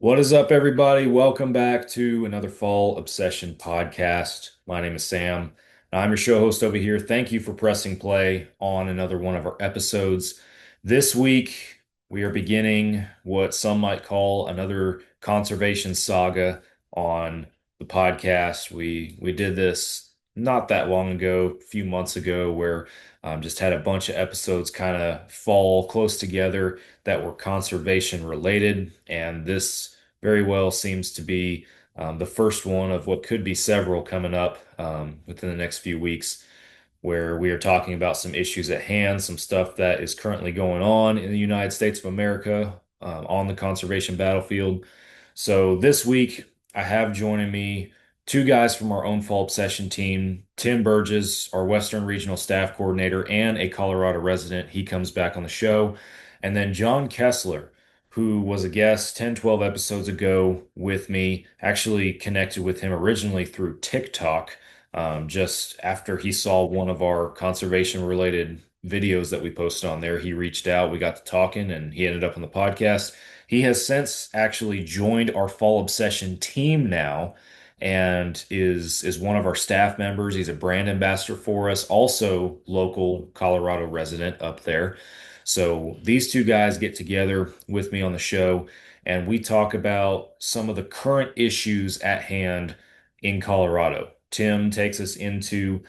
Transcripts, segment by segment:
What is up, everybody? Welcome back to another Fall Obsession podcast. My name is Sam, and I'm your show host over here. Thank you for pressing play on another one of our episodes. This week, we are beginning what some might call another conservation saga on the podcast. We did this not that long ago, a few months ago, where just had a bunch of episodes kind of fall close together that were conservation related, and this very well seems to be the first one of what could be several coming up within the next few weeks, where we are talking about some issues at hand, some stuff that is currently going on in the United States of America on the conservation battlefield. So this week, I have joining me two guys from our own Fall Obsession team, Tim Berges, our Western Regional Staff Coordinator and a Colorado resident. He comes back on the show. And then John Kesler, who was a guest 10, 12 episodes ago with me, actually connected with him originally through TikTok, just after he saw one of our conservation related videos that we posted on there. He reached out, we got to talking, and he ended up on the podcast. He has since actually joined our Fall Obsession team now and is one of our staff members. He's a brand ambassador for us, also local Colorado resident up there. So these two guys get together with me on the show and we talk about some of the current issues at hand in Colorado. Tim takes us into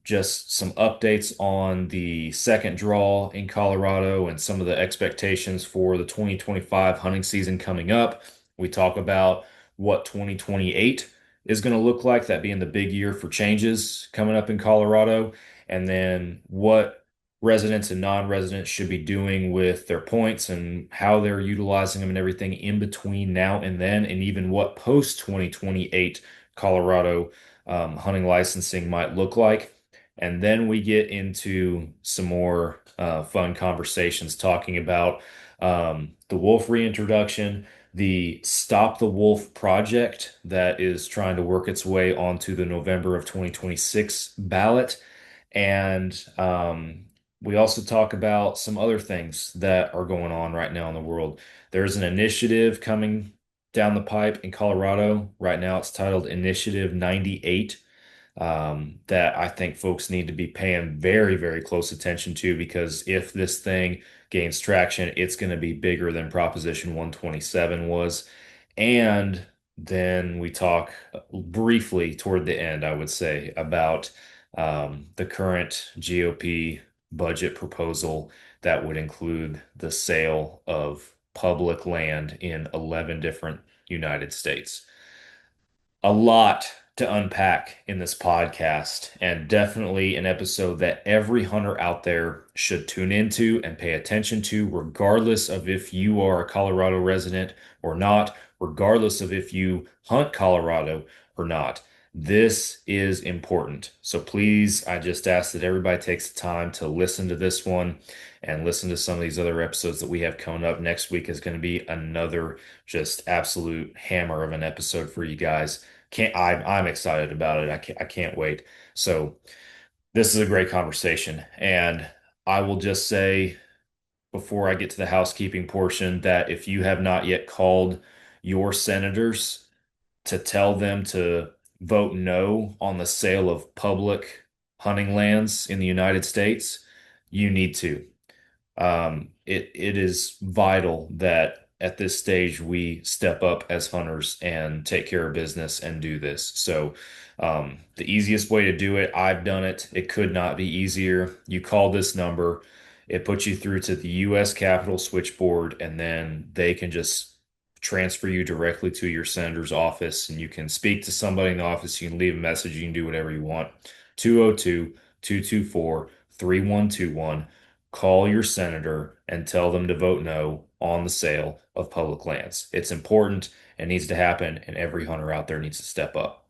just some updates on the second draw in Colorado and some of the expectations for the 2025 hunting season coming up. We talk about what 2028 is going to look like, that being the big year for changes coming up in Colorado, and then what residents and non-residents should be doing with their points and how they're utilizing them and everything in between now and then, and even what post 2028 Colorado hunting licensing might look like. And then we get into some more fun conversations talking about the wolf reintroduction, the Stop the Wolf project that is trying to work its way onto the November of 2026 ballot. And we also talk about some other things that are going on right now in the world. There's an initiative coming down the pipe in Colorado. Right now, it's titled Initiative 98, that I think folks need to be paying very, very close attention to, because if this thing gains traction, it's going to be bigger than Proposition 127 was. And then we talk briefly toward the end, I would say, about the current GOP budget proposal that would include the sale of public land in 11 different United States. A lot to unpack in this podcast, and definitely an episode that every hunter out there should tune into and pay attention to, regardless of if you are a Colorado resident or not, regardless of if you hunt Colorado or not. This is important. So please, I just ask that everybody takes the time to listen to this one and listen to some of these other episodes that we have coming up. Next week is going to be another just absolute hammer of an episode for you guys. I'm excited about it. I can't wait. So this is a great conversation, and I will just say before I get to the housekeeping portion that if you have not yet called your senators to tell them to vote no on the sale of public hunting lands in the United States, you need to. It is vital that at this stage we step up as hunters and take care of business and do this. So, the easiest way to do it, I've done it. It could not be easier. You call this number, it puts you through to the U.S. Capitol switchboard, and then they can just transfer you directly to your senator's office, and you can speak to somebody in the office. You can leave a message. You can do whatever you want. 202-224-3121. Call your senator and tell them to vote no on the sale of public lands. It's important. It needs to happen, and every hunter out there needs to step up.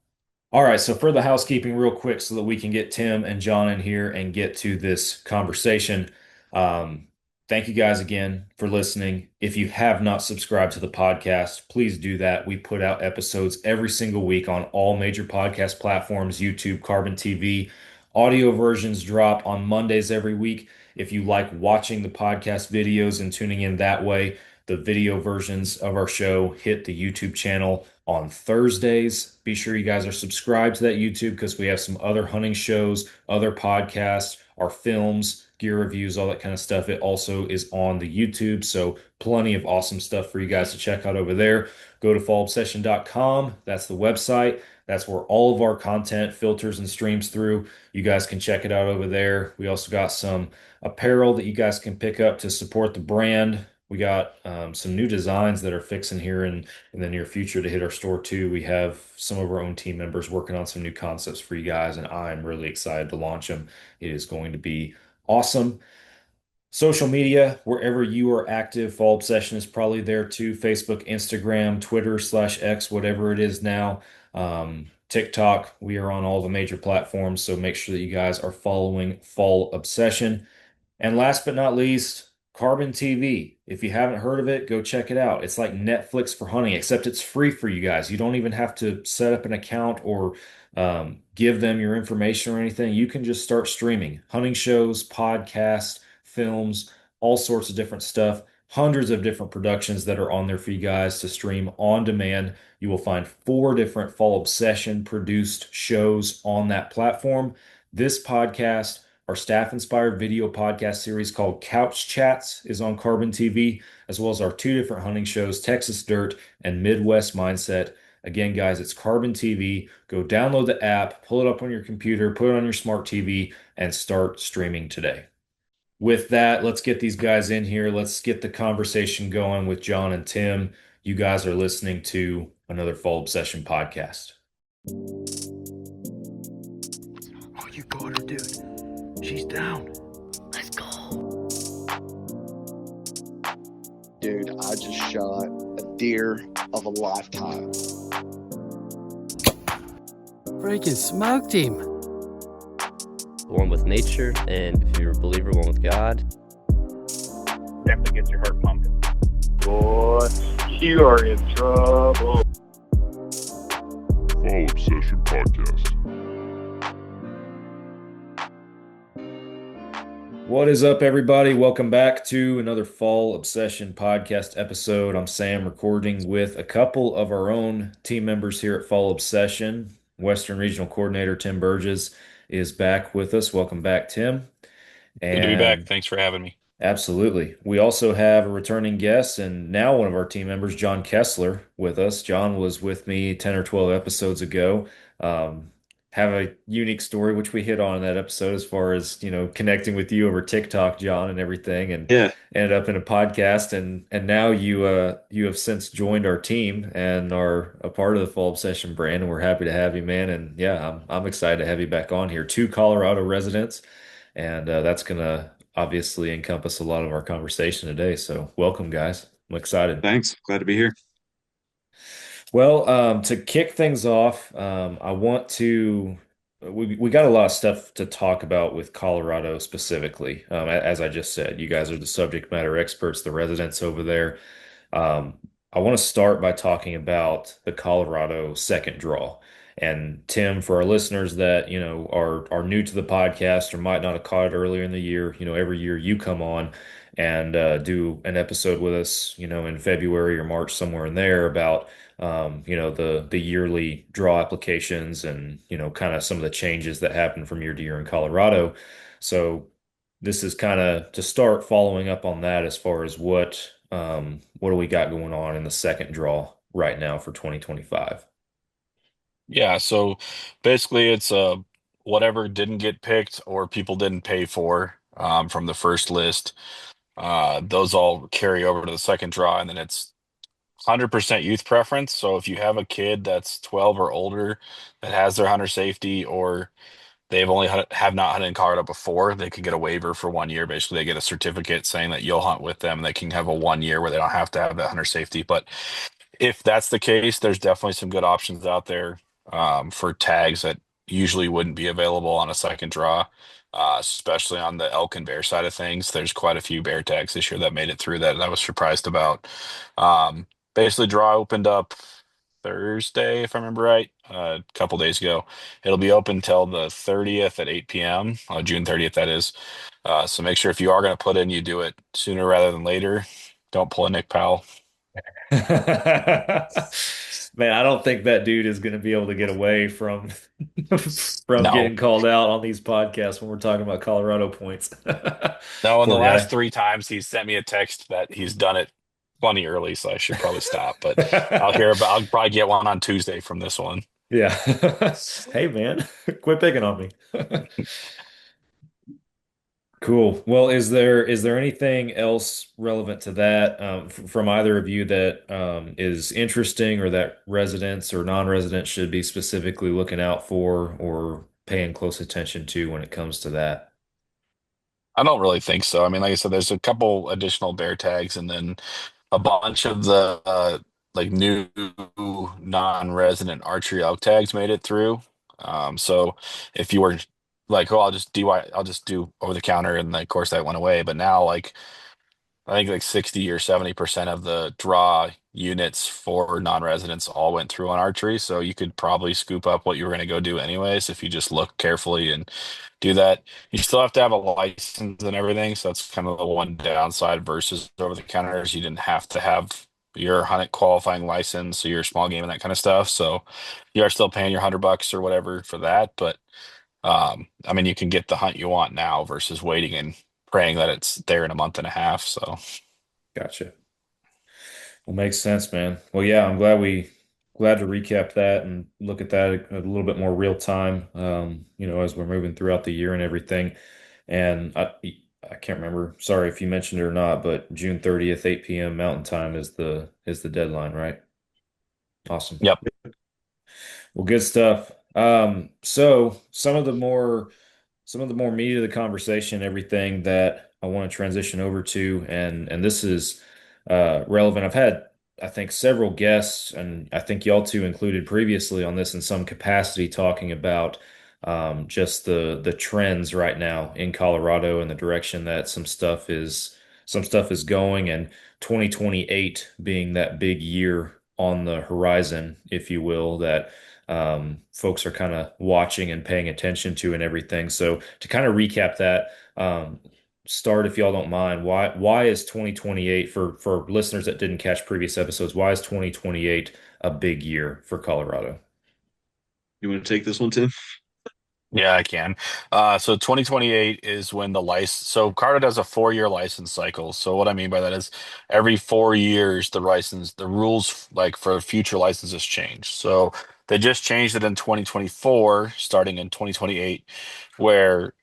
All right, so for the housekeeping, real quick, so that we can get Tim and John in here and get to this conversation. Um, Thank you guys again for listening. If you have not subscribed to the podcast, please do that. We put out episodes every single week on all major podcast platforms, YouTube, Carbon TV. Audio versions drop on Mondays every week. If you like watching the podcast videos and tuning in that way, The video versions of our show hit the YouTube channel on Thursdays. Be sure you guys are subscribed to that YouTube because we have some other hunting shows, other podcasts, our films, gear reviews, all that kind of stuff. It also is on the YouTube. So plenty of awesome stuff for you guys to check out over there. Go to fallobsession.com. That's the website. That's where all of our content filters and streams through. You guys can check it out over there. We also got some apparel that you guys can pick up to support the brand. We got some new designs that are fixing here in the near future to hit our store too. We have some of our own team members working on some new concepts for you guys, and I'm really excited to launch them. It is going to be awesome. Social media, wherever you are active, Fall Obsession is probably there too. Facebook, Instagram, Twitter/X, whatever it is now. TikTok, we are on all the major platforms, so make sure that you guys are following Fall Obsession. And last but not least, Carbon TV. If you haven't heard of it, go check it out. It's like Netflix for hunting, except it's free for you guys. You don't even have to set up an account or give them your information or anything. You can just start streaming hunting shows, podcasts, films, all sorts of different stuff. Hundreds of different productions that are on there for you guys to stream on demand. You will find 4 different Fall Obsession produced shows on that platform. This podcast, our staff-inspired video podcast series called Couch Chats, is on Carbon TV, as well as our 2 different hunting shows, Texas Dirt and Midwest Mindset. Again, guys, it's Carbon TV. Go download the app, pull it up on your computer, put it on your smart TV, and start streaming today. With that, let's get these guys in here. Let's get the conversation going with John and Tim. You guys are listening to another Fall Obsession podcast. Oh, you got her, dude. She's down. Let's go. Dude, I just shot a deer of a lifetime. Freaking smoked him. One with nature, and if you're a believer, one with God. Definitely gets your heart pumping. Boy, you are in trouble. Fall Obsession Podcast. What is up, everybody? Welcome back to another Fall Obsession podcast episode. I'm Sam, recording with a couple of our own team members here at Fall Obsession. Western Regional Coordinator Tim Berges is back with us. Welcome back, Tim. Good to be back. Thanks for having me. Absolutely. We also have a returning guest and now one of our team members, John Kesler, with us. John was with me 10 or 12 episodes ago. Have a unique story, which we hit on in that episode as far as, connecting with you over TikTok, John, and everything, and ended up in a podcast. And now you have since joined our team and are a part of the Fall Obsession brand, and we're happy to have you, man. And yeah, I'm excited to have you back on here. 2 Colorado residents, and that's gonna obviously encompass a lot of our conversation today. So welcome, guys. I'm excited. Thanks. Glad to be here. Well, to kick things off, I want to. We got a lot of stuff to talk about with Colorado specifically. As I just said, you guys are the subject matter experts, the residents over there. I want to start by talking about the Colorado second draw. And Tim, for our listeners that are new to the podcast or might not have caught it earlier in the year, every year you come on and do an episode with us, in February or March, somewhere in there about the yearly draw applications and, kind of some of the changes that happen from year to year in Colorado. So this is kind of to start following up on that as far as what do we got going on in the second draw right now for 2025. Yeah, so basically it's whatever didn't get picked or people didn't pay for from the first list. Those all carry over to the second draw, and then it's 100% youth preference. So if you have a kid that's 12 or older that has their hunter safety, or they've only have not hunted in Colorado before, they can get a waiver for 1 year. Basically, they get a certificate saying that you'll hunt with them, and they can have a 1 year where they don't have to have that hunter safety. But if that's the case, there's definitely some good options out there for tags that usually wouldn't be available on a second draw, especially on the elk and bear side of things. There's quite a few bear tags this year that made it through that I was surprised about. Basically, draw opened up Thursday, if I remember right, a couple days ago. It'll be open till the 30th at 8 p.m., June 30th, that is. So make sure if you are going to put in, you do it sooner rather than later. Don't pull a Nick Powell. Man, I don't think that dude is going to be able to get away from from No, getting called out on these podcasts when we're talking about Colorado points. no. In the Poor last guy. 3 times, he's sent me a text that he's done it plenty early, so I should probably stop. But I'll probably get one on Tuesday from this one. Yeah. Hey man, quit picking on me. Cool. Well, is there anything else relevant to that from either of you that is interesting or that residents or non-residents should be specifically looking out for or paying close attention to when it comes to that? I don't really think so. I mean, like I said, there's a couple additional bear tags, and then a bunch of the like new non-resident archery elk tags made it through. So if you were like, oh, I'll just do over the counter, and like, of course that went away. But now, like, I think like 60 or 70% of the draw units for non-residents all went through on archery. So you could probably scoop up what you were going to go do anyways if you just look carefully and do that. You still have to have a license and everything. So that's kind of the one downside versus over the counters. You didn't have to have your hunt qualifying license, so your small game and that kind of stuff. So you are still paying your $100 or whatever for that. But I mean, you can get the hunt you want now versus waiting and praying that it's there in a month and a half. So Gotcha. Well, makes sense, man. Well, yeah, I'm glad to recap that and look at that a little bit more real time, as we're moving throughout the year and everything. And I can't remember, sorry if you mentioned it or not, but June 30th, 8 p.m. Mountain Time is the deadline, right? Awesome. yep. Well, good stuff. So some of the more meat of the conversation, everything that I want to transition over to, and this is relevant. I've had, I think, several guests, and I think y'all two included previously on this in some capacity, talking about just the trends right now in Colorado and the direction that some stuff is going, and 2028 being that big year on the horizon, if you will, that folks are kind of watching and paying attention to and everything. So to kind of recap that, start if y'all don't mind. Why is 2028 for listeners that didn't catch previous episodes? Why is 2028 a big year for Colorado? You want to take this one, Tim? Yeah, I can. So 2028 is when the license. So Colorado does a 4-year license cycle. So what I mean by that is every 4 years, the rules like for future licenses change. So they just changed it in 2024, starting in 2028, where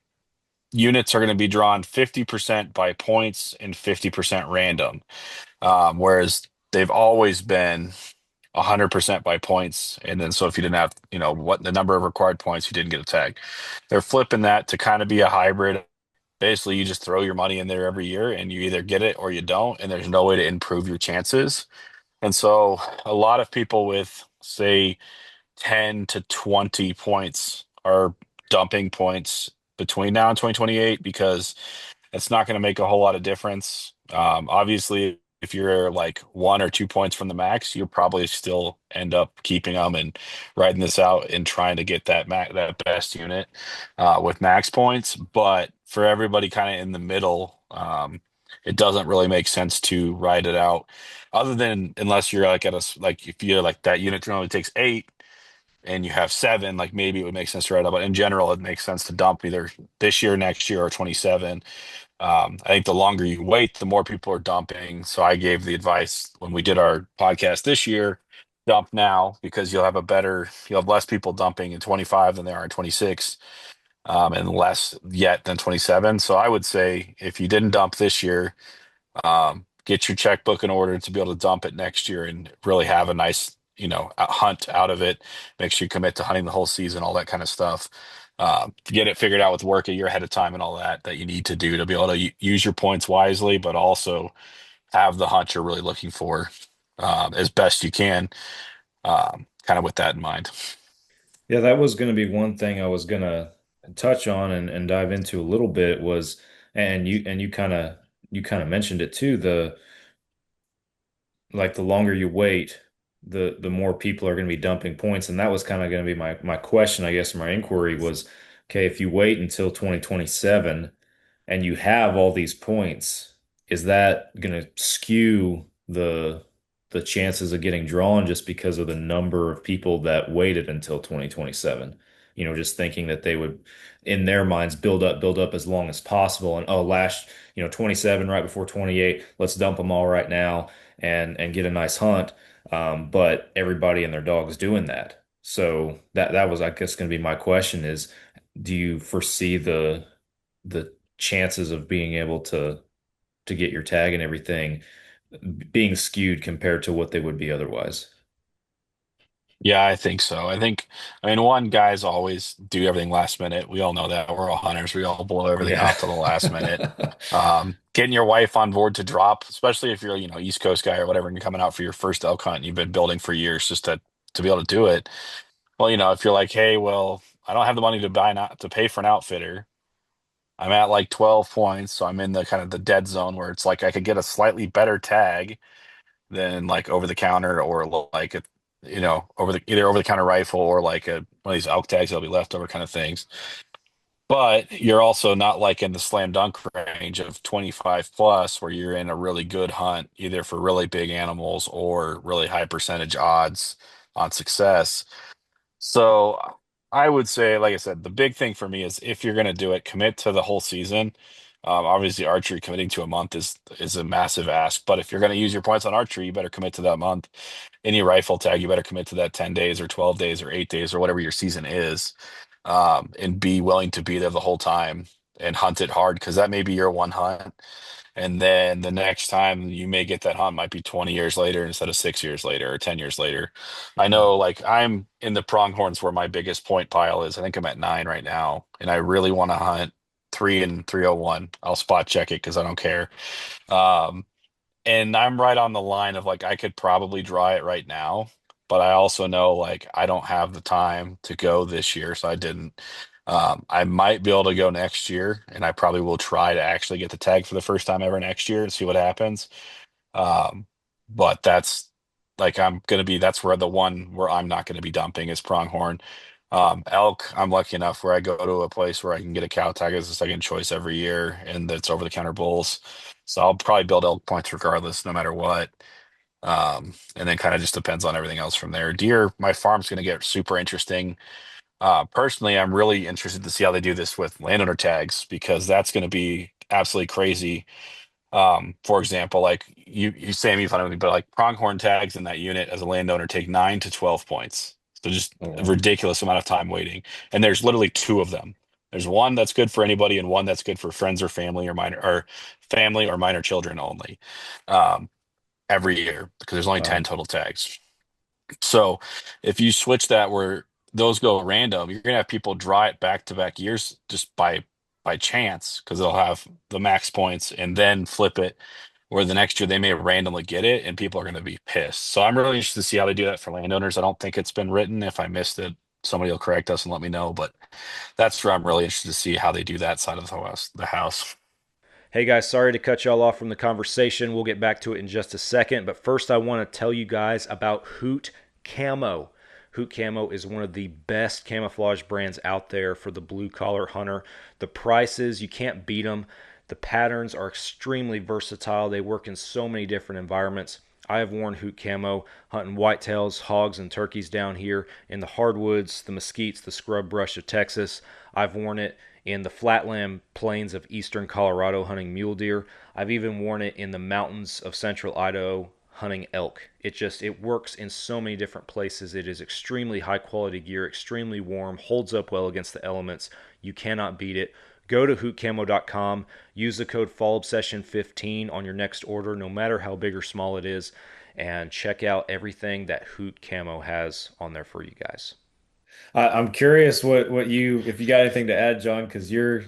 units are going to be drawn 50% by points and 50% random. Whereas they've always been 100% by points. And then so if you didn't have, what the number of required points, you didn't get a tag. They're flipping that to kind of be a hybrid. Basically, you just throw your money in there every year and you either get it or you don't, and there's no way to improve your chances. And so a lot of people with, say, 10 to 20 points are dumping points between now and 2028 because it's not going to make a whole lot of difference. Obviously, if you're like 1 or 2 points from the max, you'll probably still end up keeping them and riding this out and trying to get that best unit with max points. But for everybody kind of in the middle, it doesn't really make sense to ride it out, other than unless you're like like if you're like that unit only takes 8 and you have 7, like maybe it would make sense to ride out. But in general, it makes sense to dump either this year, next year, or 27. I think the longer you wait, the more people are dumping. So I gave the advice when we did our podcast this year, dump now because you'll have less people dumping in 25 than there are in 26, and less yet than 27. So I would say if you didn't dump this year, get your checkbook in order to be able to dump it next year and really have a nice, a hunt out of it. Make sure you commit to hunting the whole season, all that kind of stuff. Get it figured out with work a year ahead of time and all that you need to do to be able to use your points wisely, but also have the hunt you're really looking for as best you can, kind of with that in mind. Yeah, that was going to be one thing I was going to touch on and dive into a little bit was, and you kind of mentioned it too, the longer you wait, the more people are going to be dumping points. And that was kind of going to be my question, I guess, my inquiry was, okay, if you wait until 2027 and you have all these points, is that going to skew the chances of getting drawn just because of the number of people that waited until 2027? Just thinking that they would, in their minds, build up as long as possible. And oh, 27 right before 28, let's dump them all right now and get a nice hunt. But everybody and their dog is doing that. So that was, I guess, going to be my question is, do you foresee the chances of being able to get your tag and everything being skewed compared to what they would be otherwise? Yeah, I think so. I mean, one, guys always do everything last minute. We all know that. We're all hunters. We all blow everything Yeah. off to the last minute. Getting your wife on board to drop, especially if you're, East Coast guy or whatever, and you're coming out for your first elk hunt and you've been building for years just to be able to do it. Well, if you're like, hey, well, I don't have the money to to pay for an outfitter. I'm at like 12 points, so I'm in the kind of the dead zone where it's like I could get a slightly better tag than like over the counter or like a either over the counter rifle or like one of these elk tags that'll be leftover kind of things. But you're also not like in the slam dunk range of 25 plus where you're in a really good hunt, either for really big animals or really high percentage odds on success. So I would say, like I said, the big thing for me is if you're going to do it, commit to the whole season. Obviously, archery committing to a month is a massive ask, but if you're going to use your points on archery, you better commit to that month. Any rifle tag, you better commit to that 10 days or 12 days or 8 days or whatever your season is, and be willing to be there the whole time and hunt it hard because that may be your one hunt. And then the next time you may get that hunt might be 20 years later instead of 6 years later or 10 years later. I know, like, I'm in the pronghorns where my biggest point pile is. I think I'm at 9 right now, and I really want to hunt 3 and 301. I'll spot check it because I don't care. Um, and I'm right on the line of like I could probably draw it right now, but I also know like I don't have the time to go this year, so I didn't. I might be able to go next year, and I probably will try to actually get the tag for the first time ever next year and see what happens. Um, but that's like that's where the one where I'm not gonna be dumping is pronghorn. Elk, I'm lucky enough where I go to a place where I can get a cow tag as a second choice every year, and that's over the counter bulls. So I'll probably build elk points regardless, no matter what. And then kind of just depends on everything else from there. Deer, my farm's going to get super interesting. Personally, I'm really interested to see how they do this with landowner tags because that's going to be absolutely crazy. For example, like you say me fun of me, but like pronghorn tags in that unit as a landowner take 9 to 12 points. So just Oh, a wow. ridiculous amount of time waiting. And there's literally two of them. There's one that's good for anybody and one that's good for friends or family or minor children only. Um, every year because there's only 10 Wow. total tags. So if you switch that where those go random, you're gonna have people draw it back to back years just by chance because they'll have the max points and then flip it where the next year they may randomly get it and people are going to be pissed. So I'm really interested to see how they do that for landowners. I don't think it's been written. If I missed it, somebody will correct us and let me know. But that's where I'm really interested to see how they do that side of the house. Hey guys, sorry to cut y'all off from the conversation. We'll get back to it in just a second. But first, I want to tell you guys about Hoot Camo. Hoot Camo is one of the best camouflage brands out there for the blue collar hunter. The prices, you can't beat them. The patterns are extremely versatile. They work in so many different environments. I have worn Hoot Camo hunting whitetails, hogs, and turkeys down here in the hardwoods, the mesquites, the scrub brush of Texas. I've worn it in the flatland plains of eastern Colorado hunting mule deer. I've even worn it in the mountains of central Idaho hunting elk. It works in so many different places. It is extremely high quality gear, extremely warm, holds up well against the elements. You cannot beat it. Go to hootcamo.com, use the code FallObsession15 on your next order, no matter how big or small it is, and check out everything that Hoot Camo has on there for you guys. I'm curious what you if you got anything to add, John, because your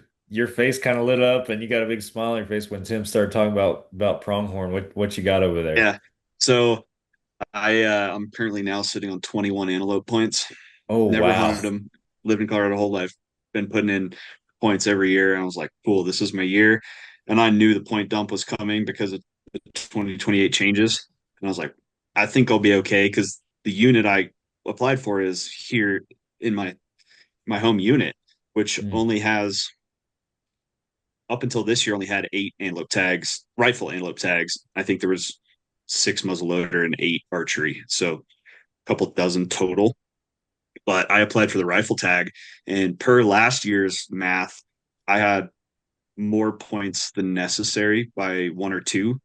face kind of lit up and you got a big smile on your face when Tim started talking about pronghorn. What you got over there? Yeah. So I'm currently now sitting on 21 antelope points. Oh, Never wow. hunted them. Lived in Colorado whole life. Been putting in points every year, and I was like, cool, this is my year. And I knew the point dump was coming because of the 2028 changes. And I was like, I think I'll be okay because the unit I applied for is here in my home unit, which Mm. only has up until this year only had 8 antelope tags, rifle antelope tags. I think there was 6 muzzleloader and 8 archery, so a couple dozen total. But I applied for the rifle tag, and per last year's math, I had more points than necessary by 1 or 2.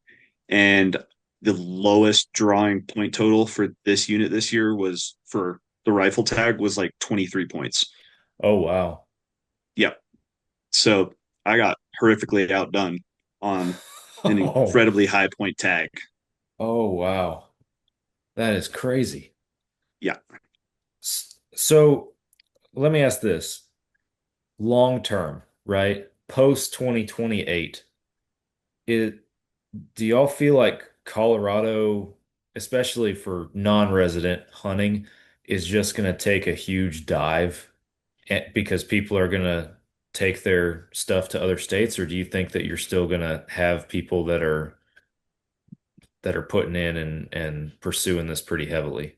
And the lowest drawing point total for this unit this year was for the rifle tag was like 23 points. Oh, wow. Yep. So I got horrifically outdone on an Oh, incredibly high point tag. oh, wow. That is crazy. Yeah. So let me ask this. Long term, right? Post 2028, it do y'all feel like Colorado, especially for non-resident hunting, is just going to take a huge dive because people are going to take their stuff to other states, or do you think that you're still going to have people that are putting in and pursuing this pretty heavily?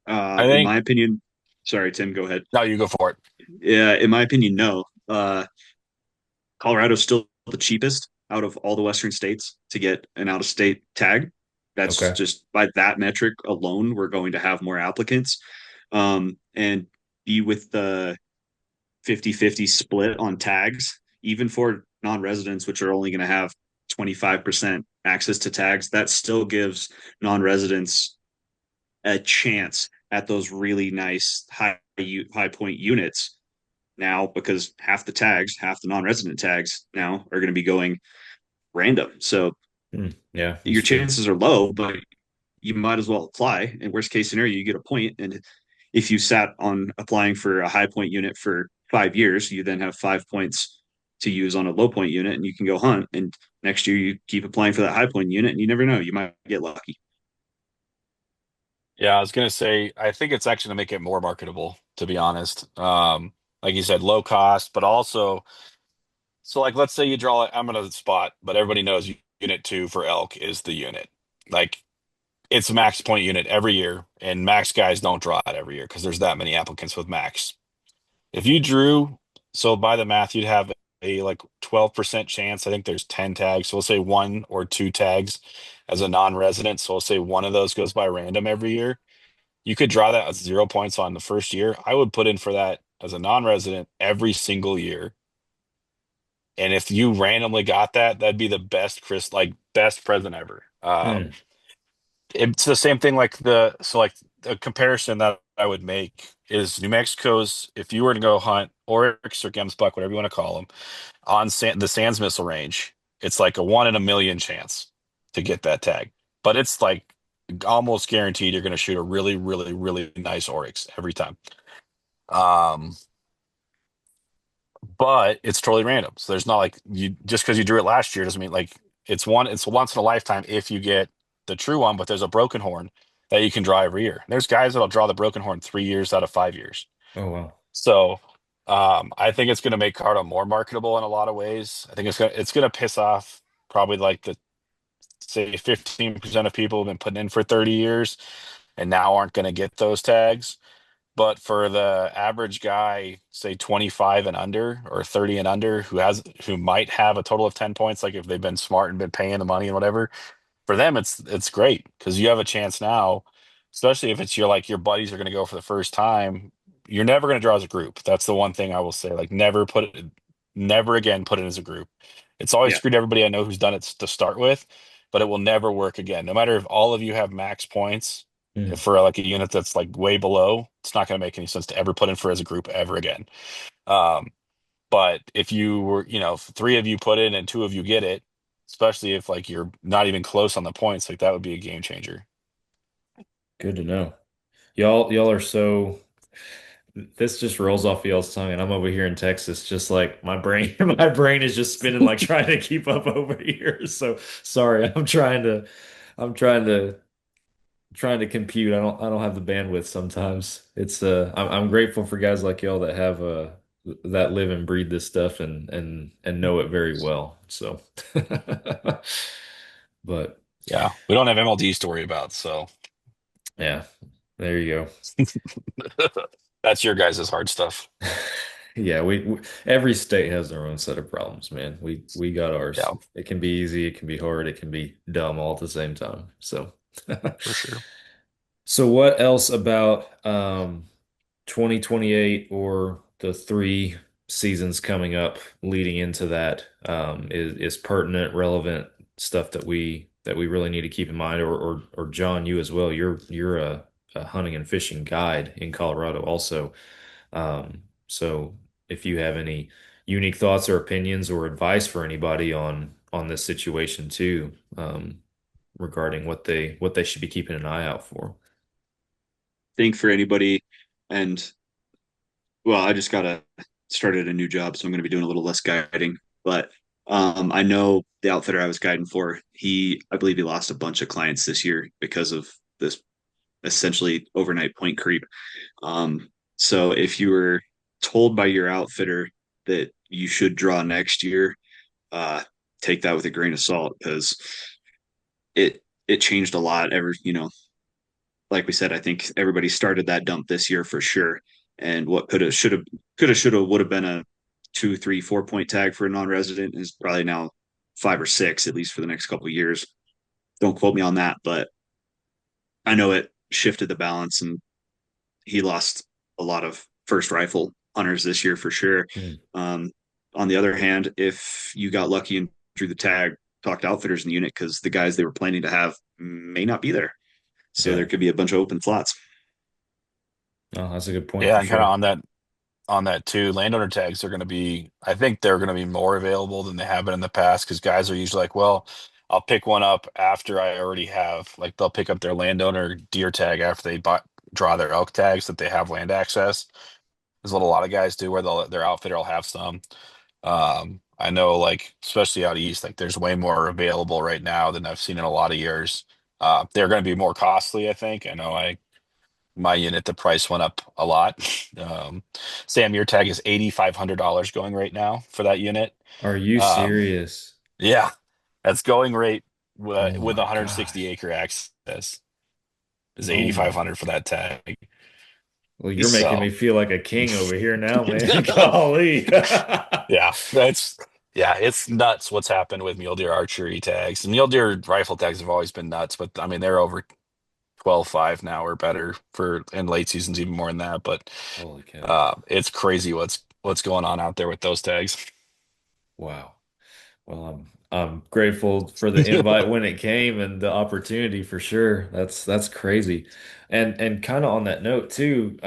I In think my opinion, sorry, Tim, go ahead. no, you go for it. Yeah, in my opinion, no. Colorado's still the cheapest out of all the Western states to get an out of state tag. That's Okay. just by that metric alone, we're going to have more applicants. And be with the 50-50 split on tags, even for non residents, which are only going to have 25% access to tags, that still gives non residents a chance at those really nice high point units now, because half the tags, half the non-resident tags now are going to be going random. So Yeah, your that's true. chances are low, but you might as well apply. In worst case scenario, you get a point, and if you sat on applying for a high point unit for 5 years, you then have 5 points to use on a low point unit, and you can go hunt. And next year, you keep applying for that high point unit, and you never know, you might get lucky. Yeah, I was gonna say, I think it's actually gonna make it more marketable, to be honest. Like you said, low cost, but also, so like let's say you draw, I'm gonna spot, but everybody knows unit two for elk is the unit. Like it's a max point unit every year, and max guys don't draw it every year because there's that many applicants with max. If you drew, so by the math, you'd have a like 12% chance. I think there's 10 tags. So we'll say 1 or 2 tags as a non-resident. So we'll say one of those goes by random every year. You could draw that as 0 points on the first year. I would put in for that as a non-resident every single year. And if you randomly got that, that'd be the best like best present ever. Hmm. It's the same thing like like the comparison that I would make is New Mexico's, if you were to go hunt oryx or gemsbuck, whatever you want to call them, on the Sands Missile Range, it's like a 1 in a million chance to get that tag. But it's like almost guaranteed you're going to shoot a really, really, really nice oryx every time. Um, but it's totally random. So there's not like you just because you drew it last year doesn't mean like it's once in a lifetime if you get the true one, but there's a broken horn that you can draw every year. There's guys that'll draw the broken horn 3 years out of 5 years. Oh, wow. So I think it's going to make Cardo more marketable in a lot of ways. I think it's gonna piss off probably like the say 15% of people who've been putting in for 30 years and now aren't going to get those tags. But for the average guy, say 25 and under or 30 and under, who might have a total of 10 points, like if they've been smart and been paying the money and whatever, for them it's great because you have a chance now, especially if it's your buddies are going to go for the first time. You're never going to draw as a group. That's the one thing I will say. Like never again put it as a group. It's always Yeah. screwed everybody I know who's done it to start with, but it will never work again. No matter if all of you have max points Hmm. for like a unit that's like way below, it's not going to make any sense to ever put in for as a group ever again. Um, but if you were, if 3 of you put in and 2 of you get it, especially if like you're not even close on the points, like that would be a game changer. Good to know. Y'all are so this just rolls off y'all's tongue, and I'm over here in Texas, just like my brain, my brain is just spinning like trying to keep up over here. So sorry, I'm trying to compute. I don't have the bandwidth sometimes. I'm grateful for guys like y'all that have that live and breathe this stuff and know it very well. So, but Yeah, we don't have MLDs to worry about, so yeah, there you that's your guys' hard stuff. go. Yeah, we every state has their own set of problems, man. We got ours. Yeah, It can be easy, it can be hard, it can be dumb all at the same time. So for sure. so what else about 2028 or the three seasons coming up leading into that is pertinent, relevant stuff that we really need to keep in mind, or John, you as well. You're a hunting and fishing guide in Colorado also. So if you have any unique thoughts or opinions or advice for anybody on this situation too, regarding what they should be keeping an eye out for. Think for anybody, and well, I just got a started a new job, so I'm going to be doing a little less guiding. But I know the outfitter I was guiding for, I believe he lost a bunch of clients this year because of this essentially overnight point creep. So if you were told by your outfitter that you should draw next year, uh, take that with a grain of salt because it changed a lot. Like we said, I think everybody started that dump this year for sure. And what should have, would have been a 2, 3, 4 point tag for a non-resident is probably now 5 or 6, at least for the next couple of years. Don't quote me on that, but I know it shifted the balance, and he lost a lot of first rifle hunters this year for sure. Hmm. Um, on the other hand, if you got lucky and drew the tag, talk to outfitters in the unit because the guys they were planning to have may not be there. So Yeah. there could be a bunch of open slots. Oh, that's a good point Yeah, for and kind of sure. on that too. Landowner tags are going to be, I think they're going to be more available than they have been in the past because guys are usually like, well, I'll pick one up after I already have, like, they'll pick up their landowner deer tag after they draw their elk tags that they have land access. Is what a lot of guys do, where their outfitter will have some. I know, like, especially out east, like, there's way more available right now than I've seen in a lot of years. They're going to be more costly, I think. I know my unit, the price went up a lot. Sam, your tag is $8,500 going right now for that unit. Are you Um, serious? yeah, that's going rate Oh with my 160 gosh. acre access is Oh my. 8,500 for that tag. Well, you're making So me feel like a king over here now, man. Golly. yeah, it's nuts what's happened with mule deer archery tags. And mule deer rifle tags have always been nuts, but I mean they're over 12.5 now or better for in late seasons, even more than that. But Holy cow. it's crazy what's going on out there with those tags. Wow. Well, I'm grateful for the invite when it came and the opportunity for sure. That's crazy. And kind of on that note too,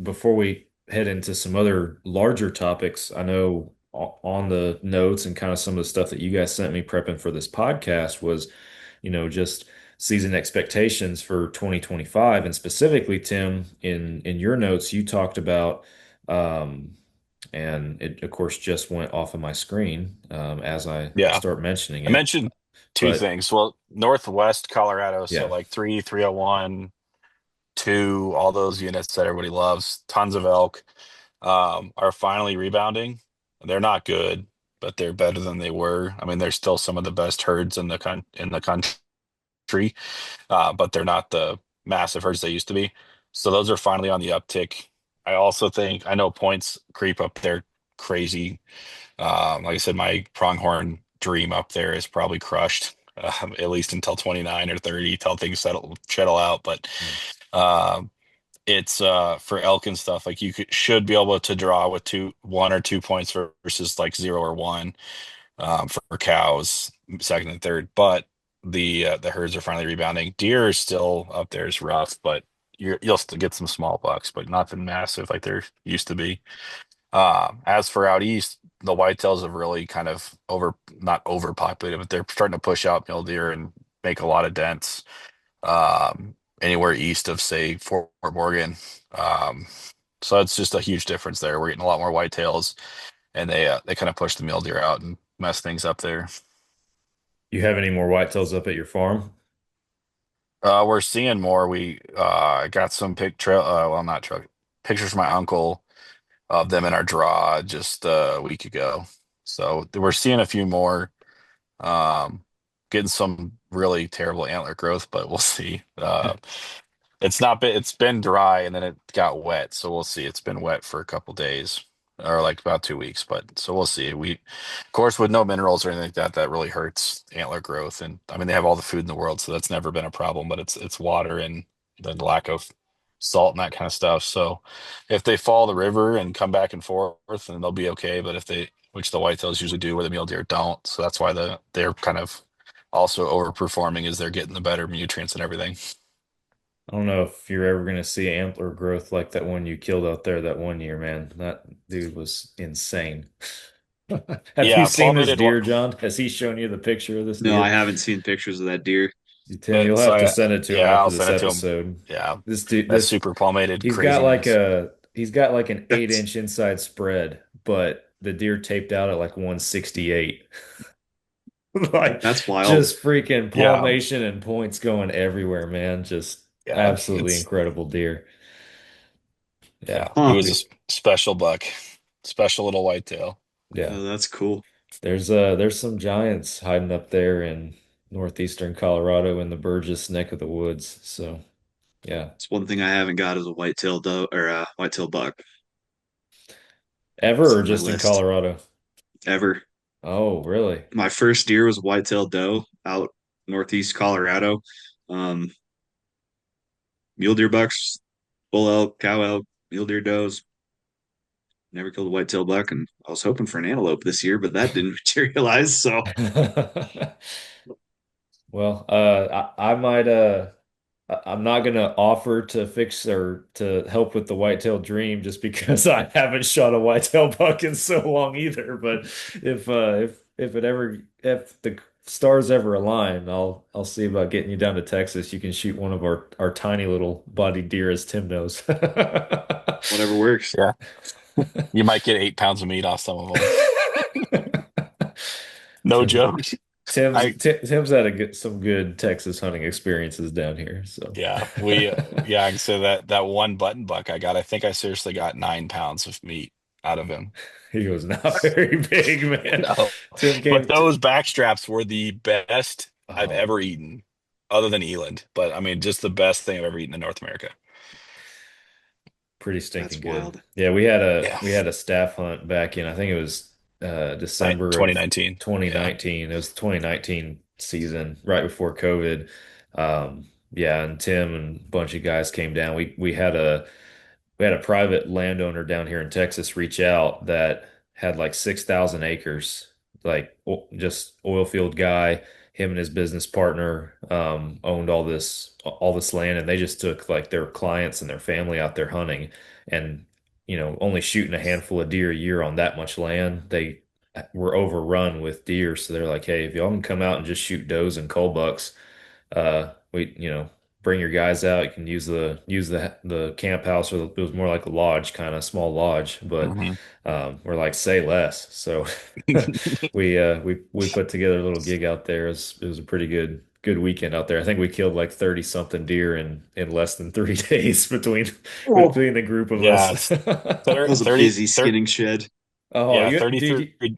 before we head into some other larger topics, I know on the notes and kind of some of the stuff that you guys sent me prepping for this podcast was, just season expectations for 2025. And specifically, Tim, in your notes, you talked about and it of course just went off of my screen as I Yeah, start mentioning I it. mentioned two But things. Well, Northwest Colorado, so yeah, like 301, 2, all those units that everybody loves, tons of elk, are finally rebounding. They're not good, but they're better than they were. I mean, they're still some of the best herds in the country, but they're not the massive herds they used to be. So those are finally on the uptick. I also think I know points creep up there crazy. Like I said, my pronghorn dream up there is probably crushed, at least until 29 or 30, till things settle out. But mm, um, it's for elk and stuff, like should be able to draw with 1 or 2 points versus like 0 or 1, for cows, second and third. But the herds are finally rebounding. Deer is still up there is rough, but you'll still get some small bucks, but nothing massive like there used to be. As for out east, the whitetails have really kind of not overpopulated, but they're starting to push out mule deer and make a lot of dents. Anywhere east of, say, Fort Morgan. Um, so it's just a huge difference there. We're getting a lot more whitetails, and they kind of push the mule deer out and mess things up there. you have any more whitetails up at your farm? We're seeing more. We got some well, not trail pictures from my uncle of them in our draw just a week ago. So we're seeing a few more. Getting some really terrible antler growth, but we'll see. It's not been, it's been dry and then it got wet, so we'll see. It's been wet for a couple days. or like about 2 weeks. But so we'll see. Of course, with no minerals or anything like that, that really hurts antler growth. And I mean, they have all the food in the world, so that's never been a problem. But it's water and the lack of salt and that kind of stuff. So if they fall the river and come back and forth, then they'll be okay. But if they, which the whitetails usually do, where the mule deer don't, so that's why they're kind of also overperforming, is they're getting the better nutrients and everything. I don't know if you're ever going to see antler growth like that one you killed out there that one year, man. That dude was insane. Have you Yeah, seen this palmated. deer, John? Has he shown you the picture of this No, I deer? haven't seen pictures of that deer. Tim, you'll have to send it to him Yeah, after I'll this send it to him. episode. Yeah, This dude, that this super palmated he's got like craziness. an eight That's inch inside spread, but the deer taped out at like 168. Like that's wild. just freaking Yeah, palmation and points going everywhere, man. Just yeah, absolutely it's incredible deer. yeah. Yeah. He Huh. was a special buck, special little whitetail. Yeah. Oh, that's cool. There's some giants hiding up there in northeastern Colorado in the Burgess neck of the woods. So yeah. It's one thing I haven't got is a whitetail doe or a whitetail buck. Ever It's or on my just in list. Colorado? Ever. Oh, really? My first deer was a whitetail doe out northeast Colorado. Um, Mule deer bucks, bull elk, cow elk, mule deer does. Never killed a whitetail buck, and I was hoping for an antelope this year, but that didn't materialize. So Well, I might I'm not gonna offer to fix or to help with the whitetail dream just because I haven't shot a whitetail buck in so long either. But if the stars ever align, I'll see about getting you down to Texas. You can shoot one of our tiny little bodied deer, as Tim knows. whatever works. Yeah, you might get 8 pounds of meat off some of them. No Tim's joke. I Tim's had some good Texas hunting experiences down here, so Yeah, yeah, I can say that one button buck I got. I think I seriously got 9 pounds of meat out of him. he was not very big, man. No, Tim but came. those back straps were the best I've Oh, ever eaten, other than eland. But I mean, just the best thing I've ever eaten in North America. pretty stinking That's good. wild. Yeah, Yeah, we had a staff hunt back in I think it was December of 2019. Yeah. 2019. It was the 2019 season, right before COVID. Yeah, and Tim and a bunch of guys came down. We had a private landowner down here in Texas reach out that had like 6,000 acres, like just oil field guy. Him and his business partner owned all this land, and they just took like their clients and their family out there hunting, and only shooting a handful of deer a year on that much land. They were overrun with deer, so they're like, "Hey, if y'all can come out and just shoot does and cull bucks, we bring your guys out. You can use the camp house, or it was more like a lodge, kind of small lodge, but Mhm. we're like say less. So we put together a little gig out there. It was a pretty good weekend out there. I think we killed like 30 something deer in less than 3 days Oh, between the group of Yeah, us. it's that was a 30, busy 30, skinning shed. Oh, yeah, you did 33.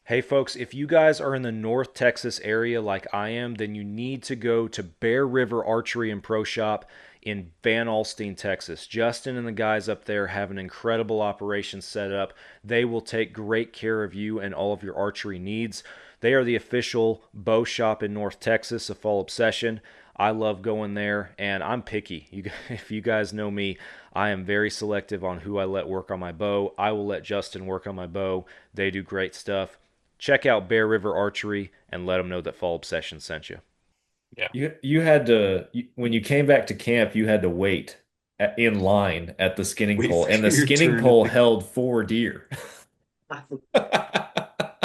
Hey folks, if you guys are in the North Texas area like I am, then you need to go to Bear River Archery and Pro Shop in Van Alstyne, Texas. Justin and the guys up there have an incredible operation set up. They will take great care of you and all of your archery needs. They are the official bow shop in North Texas, a Fall Obsession. I love going there, and I'm picky. If you guys know me, I am very selective on who I let work on my bow. I will let Justin work on my bow. They do great stuff. Check out Bear River Archery and let them know that Fall Obsession sent you. Yeah. you had to when you came back to camp, you had to wait in line at the skinning Wait pole, and for the your skinning turn at pole the. held 4 deer.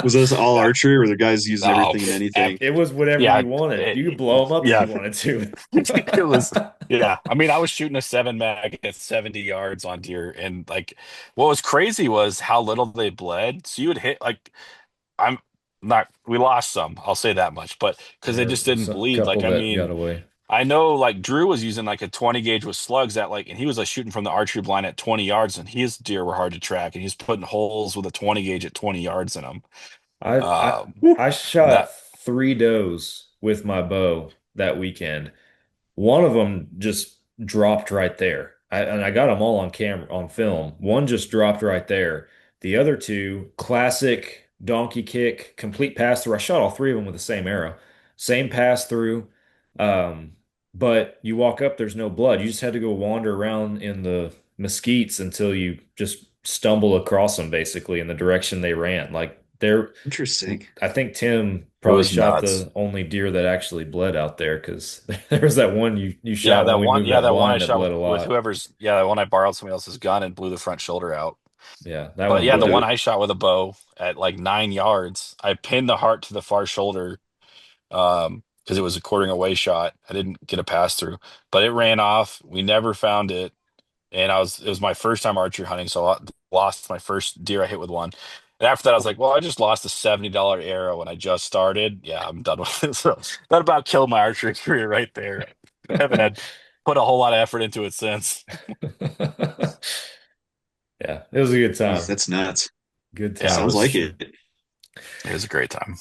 Was this all Yeah. archery, or were the guys using Oh, everything and anything? It was whatever yeah. you wanted. You could blow them it- up if yeah. you wanted to. It was, yeah. I mean, I was shooting a 7 mag at 70 yards on deer, and like, what was crazy was how little they bled. So you would hit like, I'm not. We lost some. I'll say that much, but because they Yeah, just there's didn't a bleed. Like, couple I that got mean, away. I know like Drew was using like a 20 gauge with slugs at like, and he was like shooting from the archery blind at 20 yards, and his deer were hard to track, and he's putting holes with a 20 gauge at 20 yards in them. I I Um, I shot that 3 does with my bow that weekend. One of them just dropped right there. And I got them all on camera, on film. One just dropped right there. The other two, classic donkey kick, complete pass through. I shot all three of them with the same arrow, same pass through. Um, but you walk up, there's no blood. You just had to go wander around in the mesquites until you just stumble across them basically in the direction they ran. Like they're, Interesting. I think Tim It probably was shot nuts. the only deer that actually bled out there because there was that one you Yeah, shot when that we one. moved Yeah, that that one I blind that shot bled a with lot. whoever's. Yeah, that one I borrowed somebody else's gun and blew the front shoulder out. Yeah, that But one yeah, We'll the do one bled. it. I shot with a bow at like 9 yards, I pinned the heart to the far shoulder because it was a quartering away shot. I didn't get a pass through, but it ran off. We never found it, and it was my first time archery hunting, so I lost my first deer I hit with one. And after that, I was like, well, I just lost a $70 arrow when I just started. Yeah, I'm done with it. So that about killed my archery career right there. I haven't had put a whole lot of effort into it since. Yeah, it was a good Jeez, time. that's nuts. Good Yeah, it time Sounds for was like sure. it. it was a great time.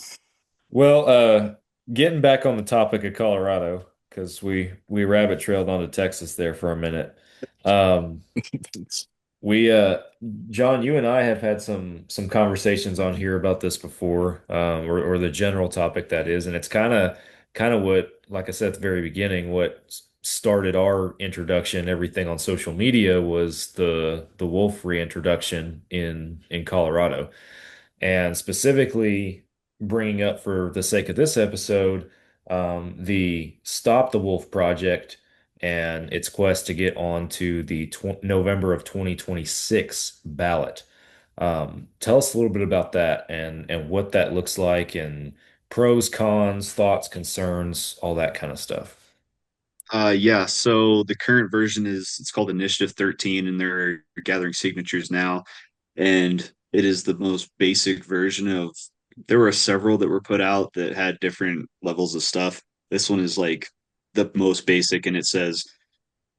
Well, getting back on the topic of Colorado, because we rabbit trailed onto Texas there for a minute. Um, we John, you and I have had some conversations on here about this before, or the general topic that is, and it's kind of what, like I said at the very beginning, what started our introduction, everything on social media was the wolf reintroduction in Colorado. And specifically bringing up for the sake of this episode, the Stop the Wolf project and its quest to get onto the November of 2026 ballot. Tell us a little bit about that and what that looks like and pros, cons, thoughts, concerns, all that kind of stuff. Yeah, so the current version is it's called Initiative 13, and they're gathering signatures now. And it is the most basic version of there were several that were put out that had different levels of stuff. This one is like the most basic, and it says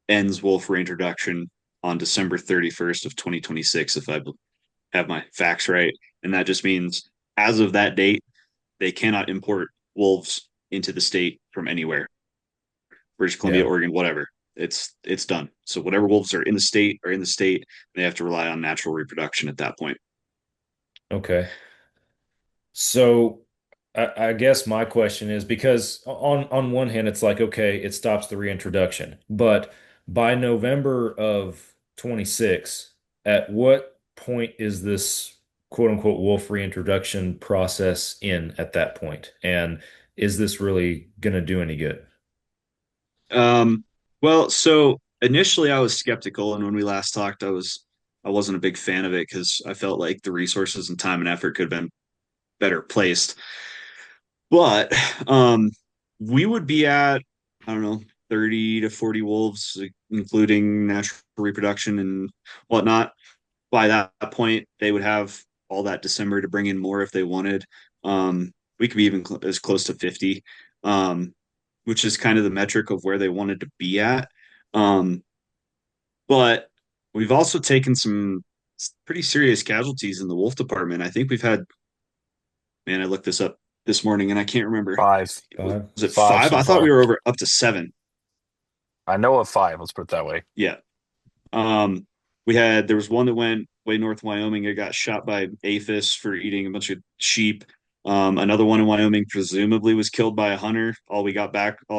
ends wolf reintroduction on December 31st of 2026, if I have my facts right. And that just means as of that date, they cannot import wolves into the state from anywhere. British Columbia, Yeah. Oregon, whatever. It's done. So whatever wolves are in the state are in the state. They have to rely on natural reproduction at that point. Okay. So I guess my question is because on one hand it's like okay, it stops the reintroduction, but by November of 26, at what point is this quote unquote wolf reintroduction process in at that point? And is this really going to do any good? Um, well, so initially I was skeptical, and when we last talked, I wasn't a big fan of it because I felt like the resources and time and effort could have been better placed. But we would be at, I don't know, 30 to 40 wolves, including natural reproduction and whatnot. By that point, they would have all that December to bring in more if they wanted. We could be even as close to 50, um, which is kind of the metric of where they wanted to be at. Um, but we've also taken some pretty serious casualties in the wolf department. I think we've had, man, I looked this up this morning and I can't remember. Five, Was Five. it five five? so I thought we far. were over up to seven. I know of five. Let's put it that way. Yeah. There was one that went way north Wyoming. It got shot by aphis for eating a bunch of sheep. Another one in Wyoming presumably was killed by a hunter. All